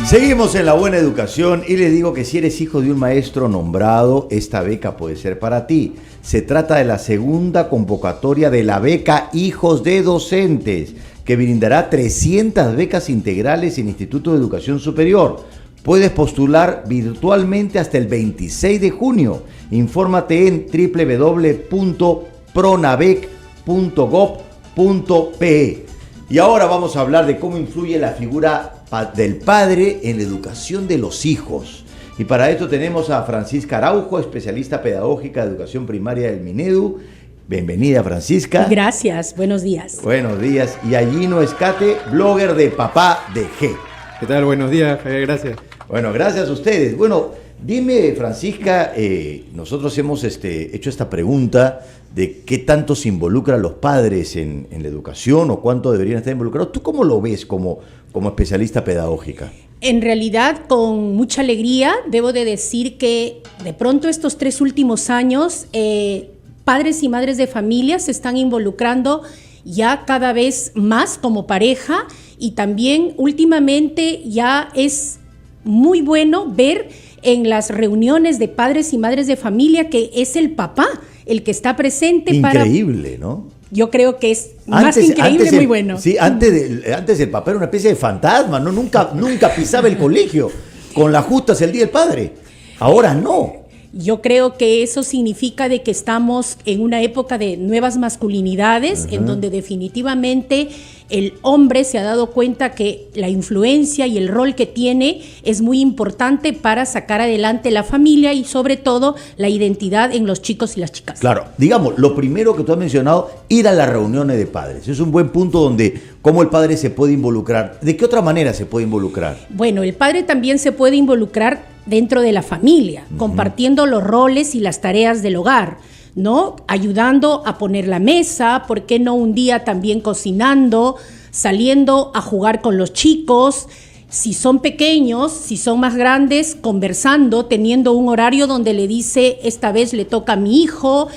Seguimos en La Buena Educación y le digo que si eres hijo de un maestro nombrado, esta beca puede ser para ti. Se trata de la segunda convocatoria de la beca Hijos de Docentes, que brindará 300 becas integrales en Instituto de Educación Superior. Puedes postular virtualmente hasta el 26 de junio. Infórmate en www.pronavec.gov.pe. Y ahora vamos a hablar de cómo influye la figura del padre en la educación de los hijos. Y para esto tenemos a Francisca Araujo, especialista pedagógica de educación primaria del Minedu. Bienvenida, Francisca. Gracias, buenos días. Buenos días. Y a Gino Escate, blogger de Papá de G. ¿Qué tal? Buenos días, Javier, gracias. Bueno, gracias a ustedes. Bueno, dime, Francisca, nosotros hemos hecho esta pregunta de qué tanto se involucran los padres en la educación o cuánto deberían estar involucrados. ¿Tú cómo lo ves como especialista pedagógica? En realidad, con mucha alegría, debo de decir que de pronto estos 3 últimos años, padres y madres de familia se están involucrando ya cada vez más como pareja, y también últimamente ya es muy bueno ver en las reuniones de padres y madres de familia que es el papá el que está presente. Increíble, ¿no? Yo creo que es más que increíble, muy bueno. Sí, antes el papá era una especie de fantasma, ¿no? Nunca pisaba el colegio. Con las justas el día del padre. Ahora no. Yo creo que eso significa de que estamos en una época de nuevas masculinidades, en donde definitivamente el hombre se ha dado cuenta que la influencia y el rol que tiene es muy importante para sacar adelante la familia y sobre todo la identidad en los chicos y las chicas. Claro, digamos, lo primero que tú has mencionado, ir a las reuniones de padres. Es un buen punto donde cómo el padre se puede involucrar. ¿De qué otra manera se puede involucrar? Bueno, el padre también se puede involucrar dentro de la familia, compartiendo los roles y las tareas del hogar, ¿no? Ayudando a poner la mesa, ¿por qué no un día también cocinando, saliendo a jugar con los chicos? Si son pequeños, si son más grandes, conversando, teniendo un horario donde le dice, esta vez le toca a mi hijo,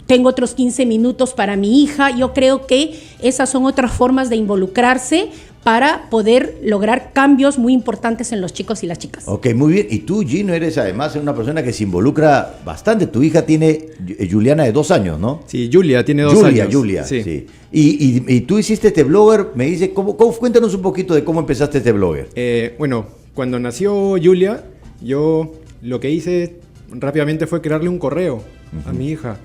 tengo otros 15 minutos para mi hija. Yo creo que esas son otras formas de involucrarse para poder lograr cambios muy importantes en los chicos y las chicas. Ok, muy bien. Y tú, Gino, eres además una persona que se involucra bastante. Tu hija tiene, Juliana, de 2 años, ¿no? Sí, Julia tiene 2 años. Julia, sí. Y tú hiciste este blogger, me dice, cuéntanos un poquito de cómo empezaste este blogger. Bueno, cuando nació Julia, yo lo que hice rápidamente fue crearle un correo a mi hija.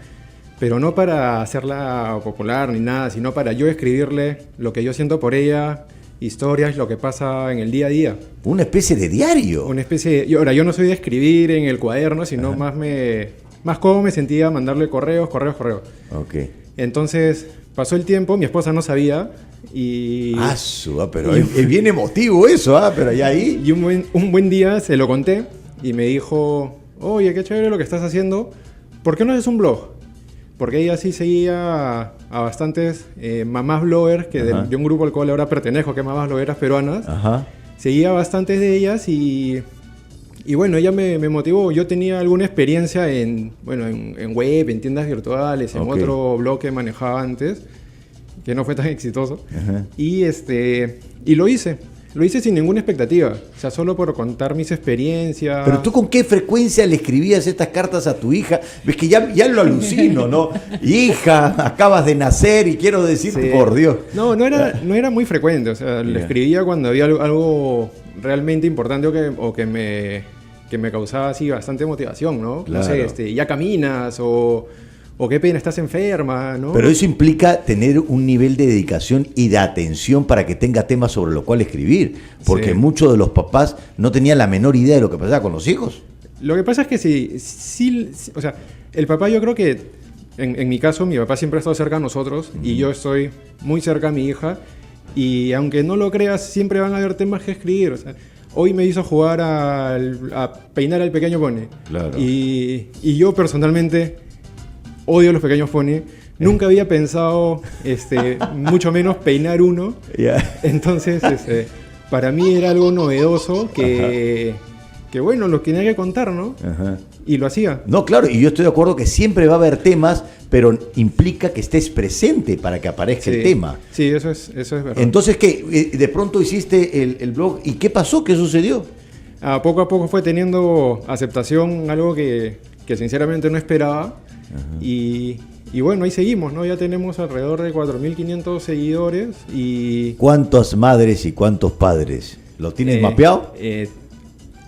Pero no para hacerla popular ni nada, sino para yo escribirle lo que yo siento por ella, historias, lo que pasa en el día a día. Una especie de diario. Una especie de... Ahora, yo no soy de escribir en el cuaderno, sino más cómo me sentía mandarle correos. Ok. Entonces, pasó el tiempo, mi esposa no sabía y... pero es bien emotivo eso, pero ya ahí... Y un buen día se lo conté y me dijo, oye, qué chévere lo que estás haciendo, ¿por qué no haces un blog? Porque ella sí seguía a bastantes mamás bloggers, que de un grupo al cual ahora pertenezco, que es Mamás Blogueras Peruanas. Seguía bastantes de ellas y bueno, ella me motivó. Yo tenía alguna experiencia en web, en tiendas virtuales, en otro blog que manejaba antes, que no fue tan exitoso. Y lo hice. Lo hice sin ninguna expectativa, o sea, solo por contar mis experiencias. Pero tú, ¿con qué frecuencia le escribías estas cartas a tu hija? Ves que ya lo alucino, ¿no? Hija, acabas de nacer y quiero decirte, por Dios. No era muy frecuente, o sea, le escribía cuando había algo realmente importante o que me causaba así bastante motivación, ¿no? Claro. No sé, ya caminas o qué pena, estás enferma, ¿no? Pero eso implica tener un nivel de dedicación y de atención para que tenga temas sobre los cuales escribir. Porque muchos de los papás no tenían la menor idea de lo que pasaba con los hijos. Lo que pasa es que sí, o sea, el papá, yo creo que, en mi caso, mi papá siempre ha estado cerca de nosotros y yo estoy muy cerca a mi hija. Y aunque no lo creas, siempre van a haber temas que escribir, o sea, hoy me hizo jugar a peinar al pequeño pony. Claro. Y yo personalmente odio los pequeños pony. Nunca había pensado, mucho menos peinar uno. Entonces, para mí era algo novedoso que bueno, lo tenía que contar, ¿no? Y lo hacía. No, claro, y yo estoy de acuerdo que siempre va a haber temas, pero implica que estés presente para que aparezca el tema. Sí, eso es verdad. Entonces, ¿qué? De pronto hiciste el blog, ¿y qué pasó? ¿Qué sucedió? Poco a poco fue teniendo aceptación, algo que sinceramente no esperaba. Y bueno, ahí seguimos, ¿no? Ya tenemos alrededor de 4.500 seguidores y... ¿Cuántas madres y cuántos padres? ¿Lo tienes mapeado?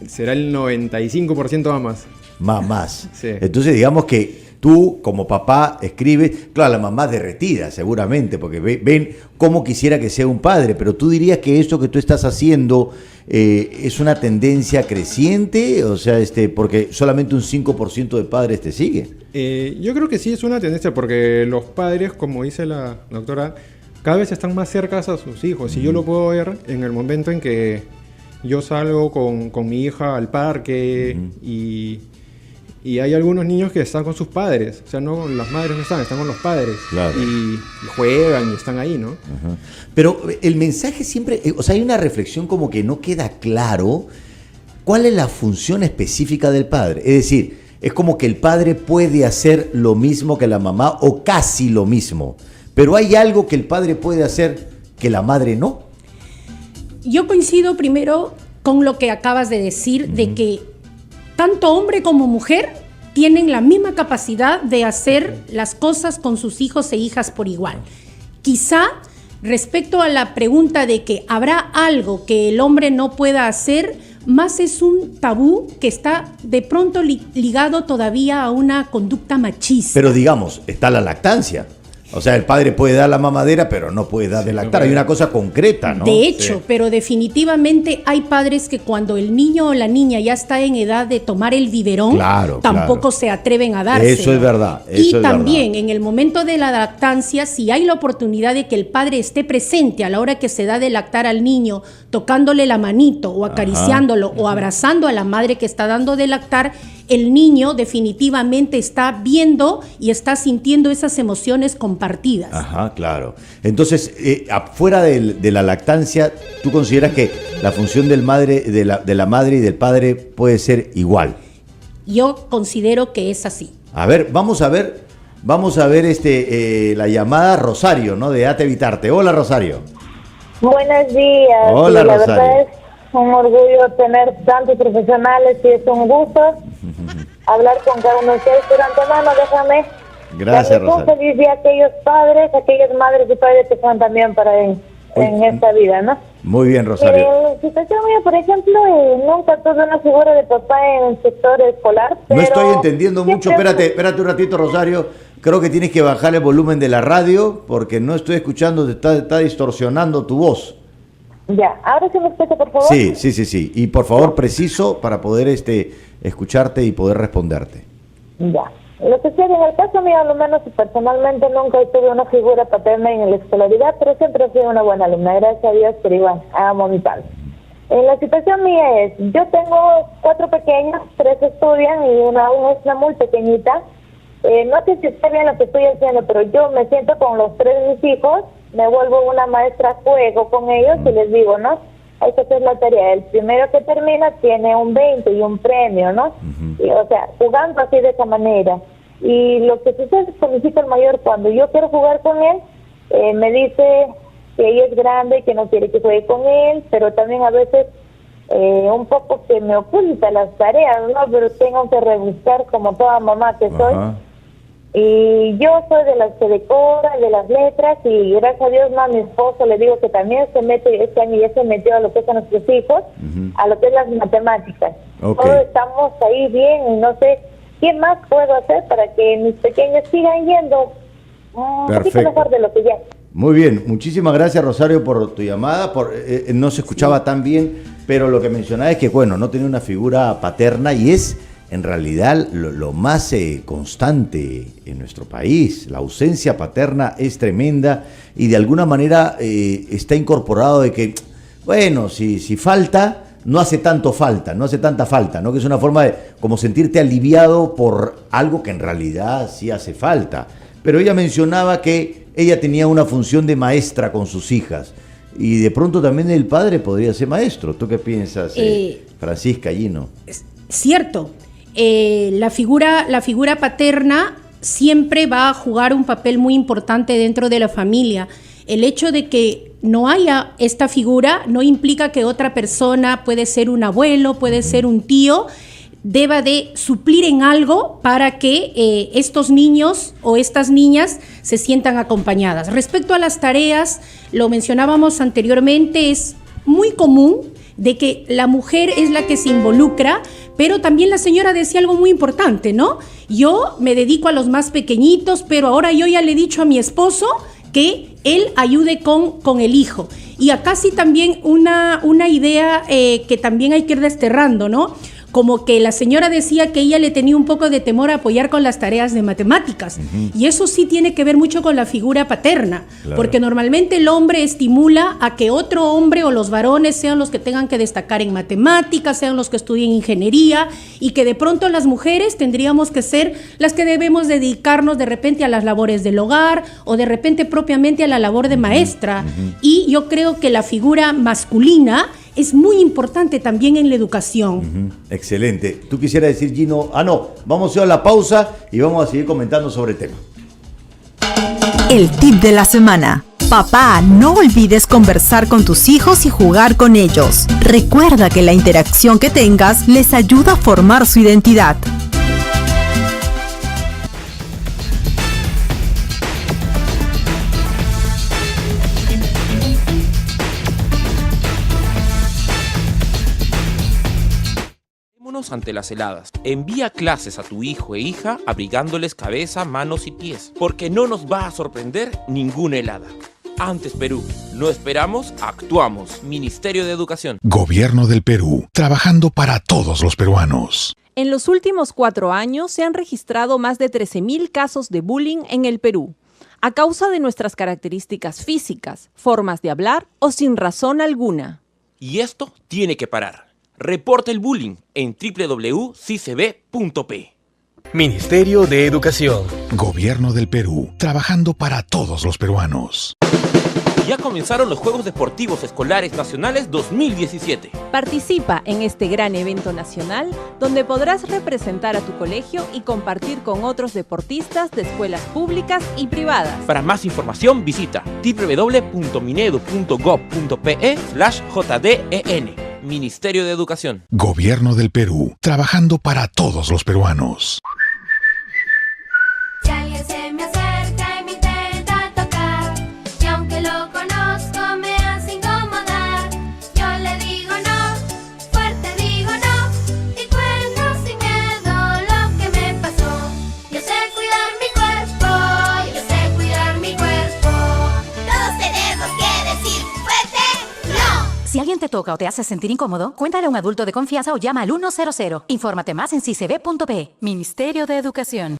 Será el 95% más. Más. Sí. Entonces, digamos que tú, como papá, escribes... Claro, la mamá derretida, seguramente, porque ven cómo quisiera que sea un padre, pero tú dirías que esto que tú estás haciendo... ¿es una tendencia creciente? O sea, porque solamente un 5% de padres te sigue. Yo creo que sí es una tendencia, porque los padres, como dice la doctora, cada vez están más cerca a sus hijos. Y yo lo puedo ver en el momento en que yo salgo con mi hija al parque y hay algunos niños que están con sus padres. O sea, no, las madres no están con los padres. Claro. Y juegan y están ahí, ¿no? Pero el mensaje siempre... O sea, hay una reflexión como que no queda claro cuál es la función específica del padre. Es decir, es como que el padre puede hacer lo mismo que la mamá o casi lo mismo. Pero hay algo que el padre puede hacer que la madre no. Yo coincido primero con lo que acabas de decir, de que tanto hombre como mujer tienen la misma capacidad de hacer las cosas con sus hijos e hijas por igual. Quizá respecto a la pregunta de que habrá algo que el hombre no pueda hacer, más es un tabú que está de pronto ligado todavía a una conducta machista. Pero digamos, está la lactancia. O sea, el padre puede dar la mamadera, pero no puede dar de lactar. Hay una cosa concreta, ¿no? De hecho, pero definitivamente hay padres que cuando el niño o la niña ya está en edad de tomar el biberón, tampoco se atreven a darse. Eso es verdad. Y también en el momento de la lactancia, si hay la oportunidad de que el padre esté presente a la hora que se da de lactar al niño, tocándole la manito o acariciándolo o abrazando a la madre que está dando de lactar, el niño definitivamente está viendo y está sintiendo esas emociones compartidas. Ajá, claro. Entonces, afuera de la lactancia, ¿tú consideras que la función de la madre y del padre puede ser igual? Yo considero que es así. A ver, vamos a ver la llamada Rosario, ¿no? De Ate Evitarte. Hola, Rosario. Buenos días. Hola, la Rosario. verdad es un orgullo tener tantos profesionales y es un gusto hablar con cada uno de ustedes. Pero antemano, déjame Gracias, un Rosario. feliz día a aquellos padres, aquellas madres y padres que son también para en esta vida, ¿no? Muy bien, Rosario. En situación mía, por ejemplo, nunca tuve una figura de papá en el sector escolar. No estoy entendiendo mucho. Espérate un ratito, Rosario. Creo que tienes que bajar el volumen de la radio porque no estoy escuchando, está distorsionando tu voz. Ya, ahora sí me escucha, por favor. Sí. Y por favor, preciso para poder escucharte y poder responderte. Ya. Lo que sea, en el caso mío, al menos personalmente nunca tuve una figura paterna en la escolaridad, pero siempre fui una buena alumna, gracias a Dios, pero igual, amo a mi padre. La situación mía es, yo tengo 4 pequeños, 3 estudian y una es una muy pequeñita. No sé si está bien lo que estoy haciendo, pero yo me siento con los 3 de mis hijos, me vuelvo una maestra, juego con ellos y les digo, ¿no? Hay que hacer la tarea. El primero que termina tiene un 20 y un premio, ¿no? Y, o sea, jugando así de esa manera. Y lo que sucede con mi hijo el mayor, cuando yo quiero jugar con él, me dice que ella es grande y que no quiere que juegue con él, pero también a veces un poco que me oculta las tareas, ¿no? Pero tengo que rebuscar como toda mamá que soy. Y yo soy de las que decora, de las letras, y gracias a Dios, a mi esposo le digo que también se mete, este año ya se metió a lo que es a nuestros hijos, a lo que es las matemáticas. Todos estamos ahí bien y no sé qué más puedo hacer para que mis pequeños sigan yendo un poquito mejor de lo que ya. Muy bien, muchísimas gracias, Rosario, por tu llamada. No se escuchaba tan bien, pero lo que mencionaba es que, bueno, no tenía una figura paterna y es en realidad lo más constante en nuestro país. La ausencia paterna es tremenda y de alguna manera está incorporado de que, bueno, si falta, no hace tanta falta, ¿no? Que es una forma de como sentirte aliviado por algo que en realidad sí hace falta. Pero ella mencionaba que ella tenía una función de maestra con sus hijas y de pronto también el padre podría ser maestro. ¿Tú qué piensas, Francisca Gino? Cierto. La figura paterna siempre va a jugar un papel muy importante dentro de la familia. El hecho de que no haya esta figura no implica que otra persona, puede ser un abuelo, puede ser un tío, deba de suplir en algo para que estos niños o estas niñas se sientan acompañadas. Respecto a las tareas, lo mencionábamos anteriormente, es muy común de que la mujer es la que se involucra, pero también la señora decía algo muy importante, ¿no? Yo me dedico a los más pequeñitos, pero ahora yo ya le he dicho a mi esposo que él ayude con el hijo. Y acá sí también una idea que también hay que ir desterrando, ¿no? Como que la señora decía que ella le tenía un poco de temor a apoyar con las tareas de matemáticas. Y eso sí tiene que ver mucho con la figura paterna, porque normalmente el hombre estimula a que otro hombre o los varones sean los que tengan que destacar en matemáticas, sean los que estudien ingeniería, y que de pronto las mujeres tendríamos que ser las que debemos dedicarnos de repente a las labores del hogar o de repente propiamente a la labor de maestra. Y yo creo que la figura masculina es muy importante también en la educación. Excelente. ¿Tú quisieras decir, Gino? No, vamos a ir a la pausa y vamos a seguir comentando sobre el tema. El tip de la semana. Papá, no olvides conversar con tus hijos y jugar con ellos. Recuerda que la interacción que tengas les ayuda a formar su identidad. protegernos ante las heladas. Envía clases a tu hijo e hija abrigándoles cabeza, manos y pies, porque no nos va a sorprender ninguna helada. Antes Perú, no esperamos, actuamos. Ministerio de Educación. Gobierno del Perú, trabajando para todos los peruanos. En los últimos 4 años se han registrado más de 13.000 casos de bullying en el Perú, a causa de nuestras características físicas, formas de hablar o sin razón alguna. Y esto tiene que parar. Reporta el bullying en www.cicb.p. Ministerio de Educación. Gobierno del Perú, trabajando para todos los peruanos. Ya comenzaron los Juegos Deportivos Escolares Nacionales 2017. Participa en este gran evento nacional donde podrás representar a tu colegio y compartir con otros deportistas de escuelas públicas y privadas. Para más información visita www.minedu.gov.pe/JDEN. Ministerio de Educación. Gobierno del Perú, trabajando para todos los peruanos. Si alguien se me acerca y me intenta tocar, y aunque lo conozco me hace incomodar, yo le digo no, fuerte digo no, y cuento sin miedo lo que me pasó. Yo sé cuidar mi cuerpo, yo sé cuidar mi cuerpo. Todos tenemos que decir fuerte no. Si alguien te toca o te hace sentir incómodo, cuéntale a un adulto de confianza o llama al 100. Infórmate más en cicb.p. Ministerio de Educación.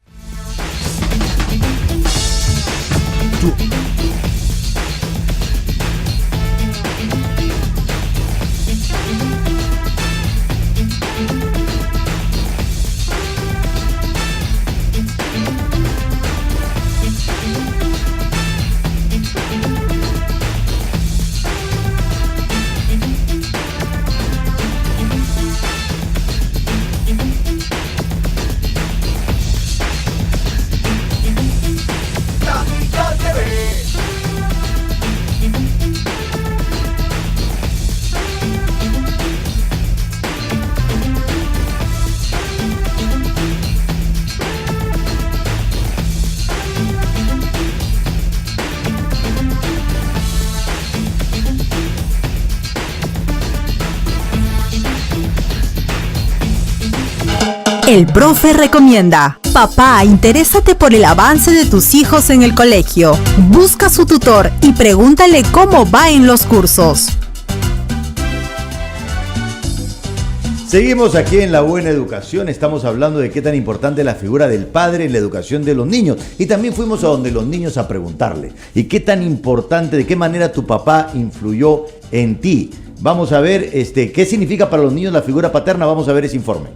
El profe recomienda: papá, interésate por el avance de tus hijos en el colegio. Busca su tutor y pregúntale cómo va en los cursos. Seguimos aquí en La Buena Educación, estamos hablando de qué tan importante es la figura del padre en la educación de los niños. Y también fuimos a donde los niños a preguntarle, ¿y qué tan importante, de qué manera tu papá influyó en ti? Vamos a ver qué significa para los niños la figura paterna, vamos a ver ese informe.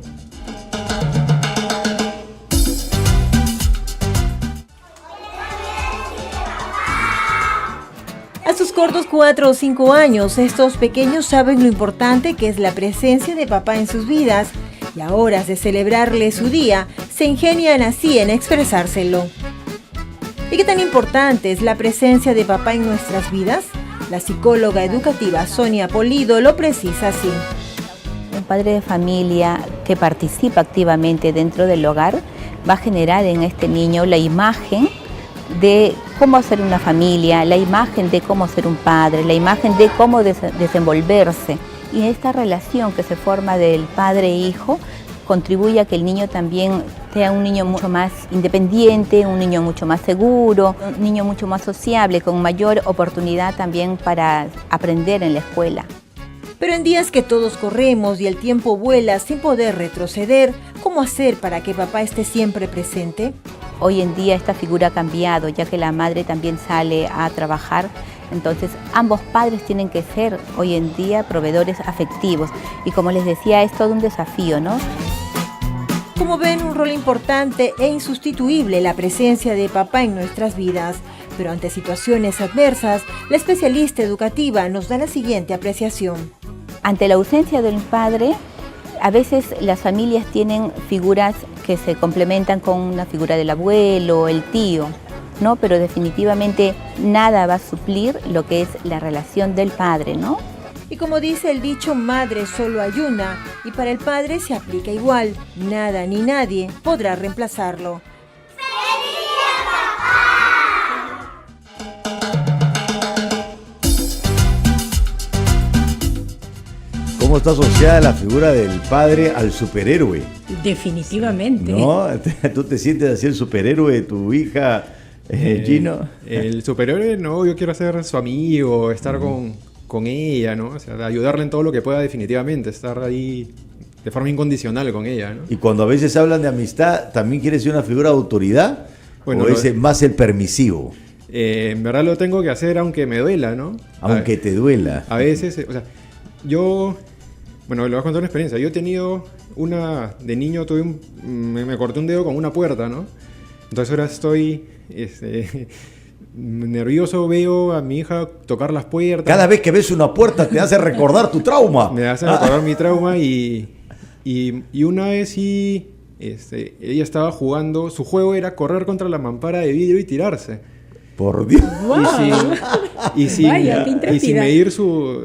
A sus cortos 4 o 5 años, estos pequeños saben lo importante que es la presencia de papá en sus vidas y a horas de celebrarle su día, se ingenian así en expresárselo. ¿Y qué tan importante es la presencia de papá en nuestras vidas? La psicóloga educativa Sonia Polido lo precisa así. Un padre de familia que participa activamente dentro del hogar va a generar en este niño la imagen de cómo ser una familia, la imagen de cómo ser un padre, la imagen de cómo desenvolverse. Y esta relación que se forma del padre e hijo contribuye a que el niño también sea un niño mucho más independiente, un niño mucho más seguro, un niño mucho más sociable, con mayor oportunidad también para aprender en la escuela. Pero en días que todos corremos y el tiempo vuela sin poder retroceder, ¿cómo hacer para que papá esté siempre presente? Hoy en día esta figura ha cambiado, ya que la madre también sale a trabajar. Entonces ambos padres tienen que ser hoy en día proveedores afectivos. Y como les decía, es todo un desafío, ¿no? Como ven, un rol importante e insustituible la presencia de papá en nuestras vidas. Pero ante situaciones adversas, la especialista educativa nos da la siguiente apreciación. Ante la ausencia del padre, a veces las familias tienen figuras que se complementan con una figura del abuelo, el tío, ¿no? Pero definitivamente nada va a suplir lo que es la relación del padre, ¿no? Y como dice el dicho, madre solo hay una, y para el padre se aplica igual. Nada ni nadie podrá reemplazarlo. cómo está asociada la figura del padre al superhéroe. Definitivamente. ¿No? ¿Tú te sientes así el superhéroe de tu hija, Gino? El superhéroe, no, yo quiero ser su amigo, estar con ella, ¿no? O sea, ayudarle en todo lo que pueda definitivamente, estar ahí de forma incondicional con ella, ¿no? Y cuando a veces hablan de amistad, ¿también quieres ser una figura de autoridad? Bueno, ¿o es más el permisivo? En verdad lo tengo que hacer aunque me duela, ¿no? Aunque te duela. A veces, o sea, bueno, le voy a contar una experiencia. Yo he tenido de niño me corté un dedo con una puerta, ¿no? Entonces ahora estoy nervioso, veo a mi hija tocar las puertas. Cada vez que ves una puerta te hace recordar tu trauma. Me hace recordar mi trauma y una vez sí, ella estaba jugando, su juego era correr contra la mampara de vidrio y tirarse. Por Dios. Wow. Y sin medir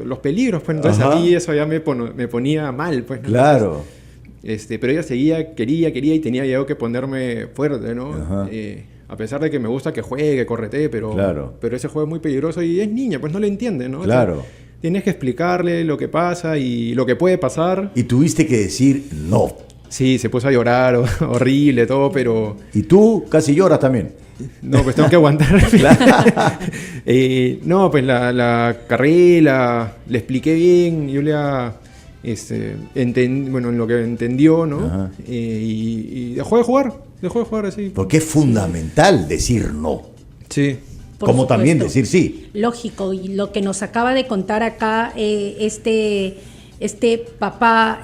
los peligros, pues entonces a mí eso ya me ponía mal, pues. ¿No? Claro. Pero ella seguía, quería y tenía yo que ponerme fuerte, ¿no? A pesar de que me gusta que juegue, corretee, pero ese juego es muy peligroso y es niña, pues no le entiende, ¿no? Claro. O sea, tienes que explicarle lo que pasa y lo que puede pasar. Y tuviste que decir no. Sí, se puso a llorar, horrible, todo, pero... ¿Y tú casi lloras también? No, pues tengo que aguantar. No, pues la agarré, le expliqué bien, yo en lo que entendió, ¿no? Y dejó de jugar así. Porque es fundamental decir no. Sí. Por como supuesto. También decir sí. Lógico, y lo que nos acaba de contar acá este papá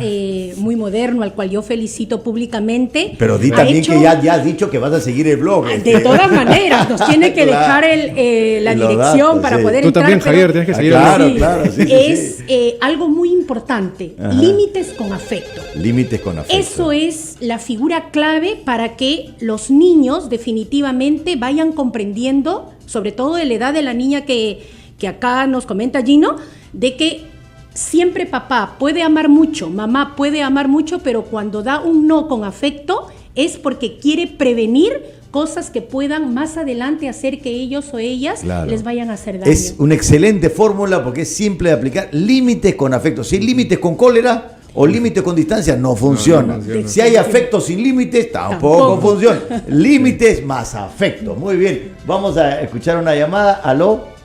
muy moderno, al cual yo felicito públicamente. Pero di también que ya has dicho que vas a seguir el blog. De todas maneras, nos tiene que dejar la dirección para poder entrar. Tú también, Javier, tienes que seguir el blog. Claro. Es algo muy importante. Ajá. Límites con afecto. Límites con afecto. Eso es la figura clave para que los niños definitivamente vayan comprendiendo, sobre todo de la edad de la niña que acá nos comenta Gino, de que siempre papá puede amar mucho, mamá puede amar mucho, pero cuando da un no con afecto es porque quiere prevenir cosas que puedan más adelante hacer que ellos o ellas les vayan a hacer daño. Es una excelente fórmula porque es simple de aplicar. Límites con afecto. Si hay límites con cólera o límites con distancia, no funciona. Si hay afecto sin límites, tampoco funciona. Límites más afecto. Muy bien. Vamos a escuchar una llamada. ¿Aló?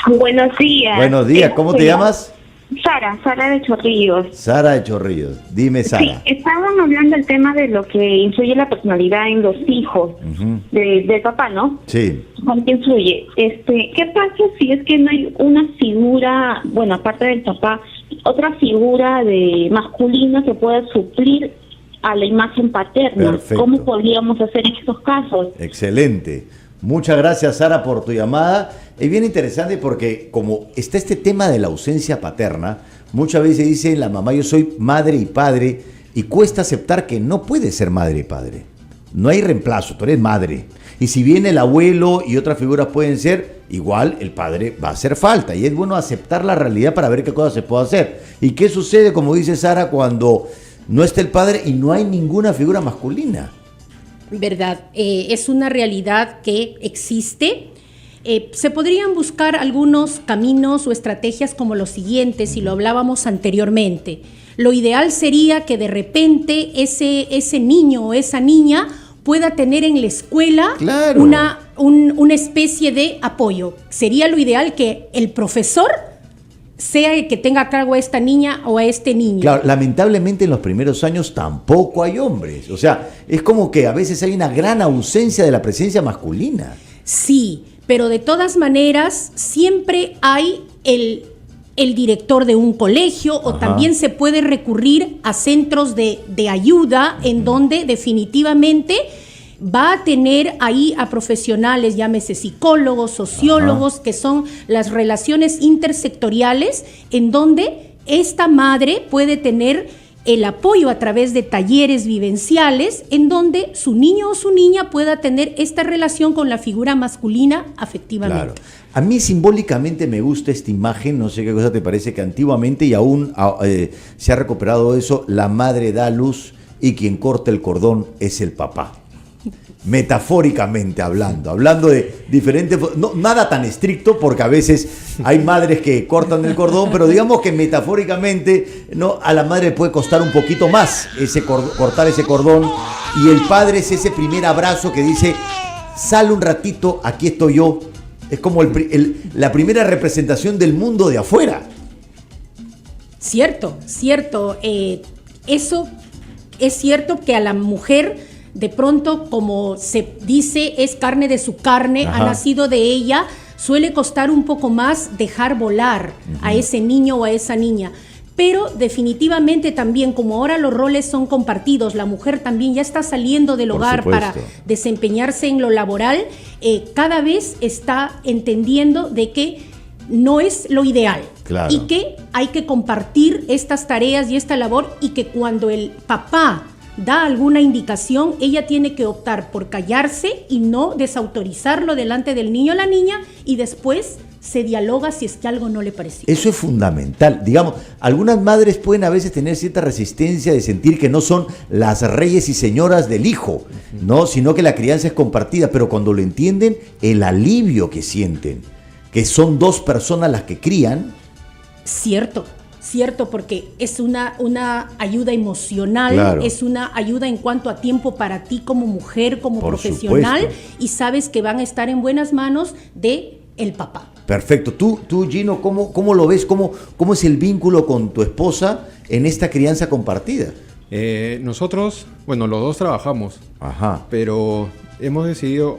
Buenos días. Buenos días. ¿Cómo te llamas? Sara de Chorrillos. Sara de Chorrillos. Dime, Sara. Sí, estaban hablando del tema de lo que influye la personalidad en los hijos del papá, ¿no? Sí. ¿Con qué influye? ¿Qué pasa si es que no hay una figura, bueno, aparte del papá, otra figura masculina que pueda suplir a la imagen paterna? Perfecto. ¿Cómo podríamos hacer en estos casos? Excelente. Muchas gracias, Sara, por tu llamada. Es bien interesante porque como está este tema de la ausencia paterna, muchas veces dice la mamá, yo soy madre y padre, y cuesta aceptar que no puedes ser madre y padre. No hay reemplazo, tú eres madre. Y si bien el abuelo y otras figuras pueden ser, igual el padre va a hacer falta. Y es bueno aceptar la realidad para ver qué cosas se puede hacer. ¿Y qué sucede, como dice Sara, cuando no está el padre y no hay ninguna figura masculina? Verdad, es una realidad que existe. Se podrían buscar algunos caminos o estrategias como los siguientes, y lo hablábamos anteriormente. Lo ideal sería que de repente ese niño o esa niña pueda tener en la escuela una especie de apoyo. Sería lo ideal que el profesor sea el que tenga a cargo a esta niña o a este niño. Claro, lamentablemente en los primeros años tampoco hay hombres. O sea, es como que a veces hay una gran ausencia de la presencia masculina. Sí, pero de todas maneras siempre hay el director de un colegio o también se puede recurrir a centros de ayuda en donde definitivamente va a tener ahí a profesionales, llámese psicólogos, sociólogos, que son las relaciones intersectoriales en donde esta madre puede tener el apoyo a través de talleres vivenciales en donde su niño o su niña pueda tener esta relación con la figura masculina afectivamente. Claro. A mí simbólicamente me gusta esta imagen, no sé qué cosa te parece, que antiguamente y aún se ha recuperado eso, la madre da luz y quien corta el cordón es el papá. Metafóricamente hablando de diferentes, no, nada tan estricto, porque a veces hay madres que cortan el cordón, pero digamos que metafóricamente, no, a la madre puede costar un poquito más cortar ese cordón, y el padre es ese primer abrazo que dice, sale un ratito, aquí estoy yo. Es como la primera representación del mundo de afuera. Cierto. Eso es cierto, que a la mujer, de pronto, como se dice, es carne de su carne, ha nacido de ella, suele costar un poco más dejar volar a ese niño o a esa niña. Pero definitivamente también, como ahora los roles son compartidos, la mujer también ya está saliendo del hogar para desempeñarse en lo laboral, cada vez está entendiendo de que no es lo ideal. Claro. Y que hay que compartir estas tareas y esta labor, y que cuando el papá da alguna indicación, ella tiene que optar por callarse y no desautorizarlo delante del niño o la niña, y después se dialoga si es que algo no le pareció. Eso es fundamental. Digamos, algunas madres pueden a veces tener cierta resistencia de sentir que no son las reyes y señoras del hijo, ¿no? Sino que la crianza es compartida, pero cuando lo entienden, el alivio que sienten, que son dos personas las que crían. Cierto, porque es una ayuda emocional, claro. Es una ayuda en cuanto a tiempo para ti como mujer, como profesional, y sabes que van a estar en buenas manos de el papá. Perfecto. Tú Gino, ¿cómo lo ves? ¿Cómo es el vínculo con tu esposa en esta crianza compartida? Nosotros, bueno, los dos trabajamos, pero hemos decidido,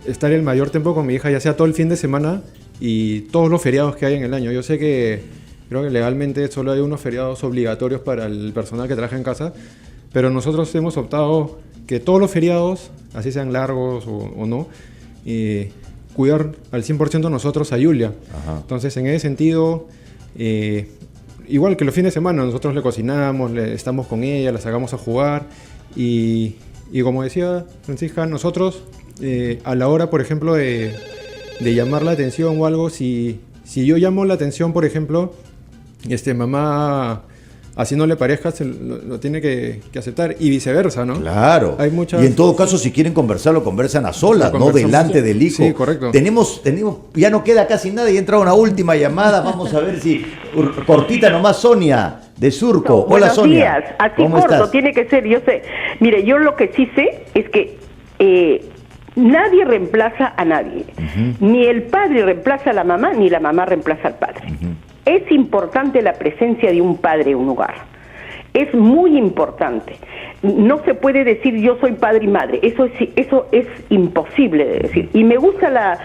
estar el mayor tiempo con mi hija, ya sea todo el fin de semana y todos los feriados que hay en el año. Yo sé que creo que legalmente solo hay unos feriados obligatorios para el personal que trabaja en casa, pero nosotros hemos optado que todos los feriados, así sean largos o no, cuidar al 100% nosotros a Julia. Entonces, en ese sentido, igual que los fines de semana, nosotros le cocinamos, estamos con ella, la sacamos a jugar, y como decía Francisca, nosotros a la hora, por ejemplo, de llamar la atención o algo, si yo llamo la atención, por ejemplo, mamá, así no le parezca, lo tiene que aceptar, y viceversa, ¿no? Claro. Hay muchas... Y en todo caso, si quieren conversarlo, conversan a solas, no delante del hijo. Sí, correcto. Tenemos, ya no queda casi nada, y entra una última llamada. Vamos a ver si, cortita nomás, Sonia, de Surco. Hola, Sonia. Buenos días. Así corto, estás? Tiene que ser, yo sé. Mire, yo lo que sí sé es que nadie reemplaza a nadie. Ni el padre reemplaza a la mamá, ni la mamá reemplaza al padre. Es importante la presencia de un padre en un hogar. Es muy importante. No se puede decir yo soy padre y madre. Eso es imposible de decir. Y me gusta la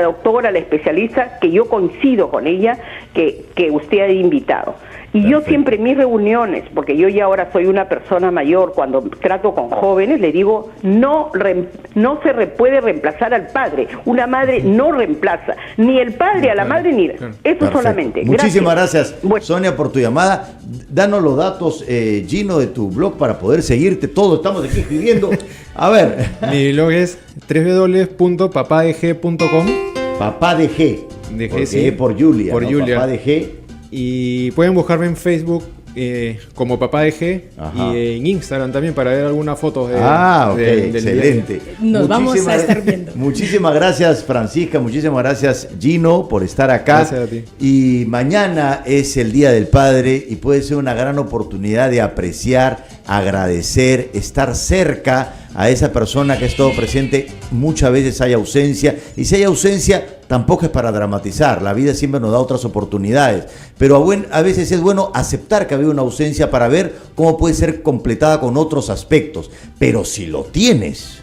doctora, la especialista, que yo coincido con ella, que usted ha invitado. Y perfecto. Yo siempre en mis reuniones, porque yo ya ahora soy una persona mayor, cuando trato con jóvenes, le digo, no se puede reemplazar al padre. Una madre no reemplaza ni el padre a la madre, ni eso. Perfecto. Solamente. Muchísimas gracias, Sonia, por tu llamada. Danos los datos, Gino, de tu blog para poder seguirte. Todos estamos aquí escribiendo. A ver. Mi blog es www.papadg.com. Papá de G. Sí, por Julia. Por Julia. Papá de G. Y pueden buscarme en Facebook como Papá de G. Ajá. Y en Instagram también para ver algunas fotos del excelente. Nos vamos a estar viendo. Muchísimas gracias, Francisca. Muchísimas gracias, Gino, por estar acá. Gracias a ti. Y mañana es el Día del Padre y puede ser una gran oportunidad de apreciar, agradecer, estar cerca a esa persona que ha estado presente. Muchas veces hay ausencia, y si hay ausencia tampoco es para dramatizar, la vida siempre nos da otras oportunidades, pero a veces es bueno aceptar que ha habido una ausencia para ver cómo puede ser completada con otros aspectos, pero si lo tienes,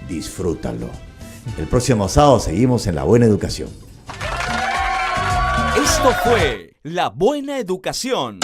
disfrútalo. El próximo sábado seguimos en La Buena Educación. Esto fue La Buena Educación.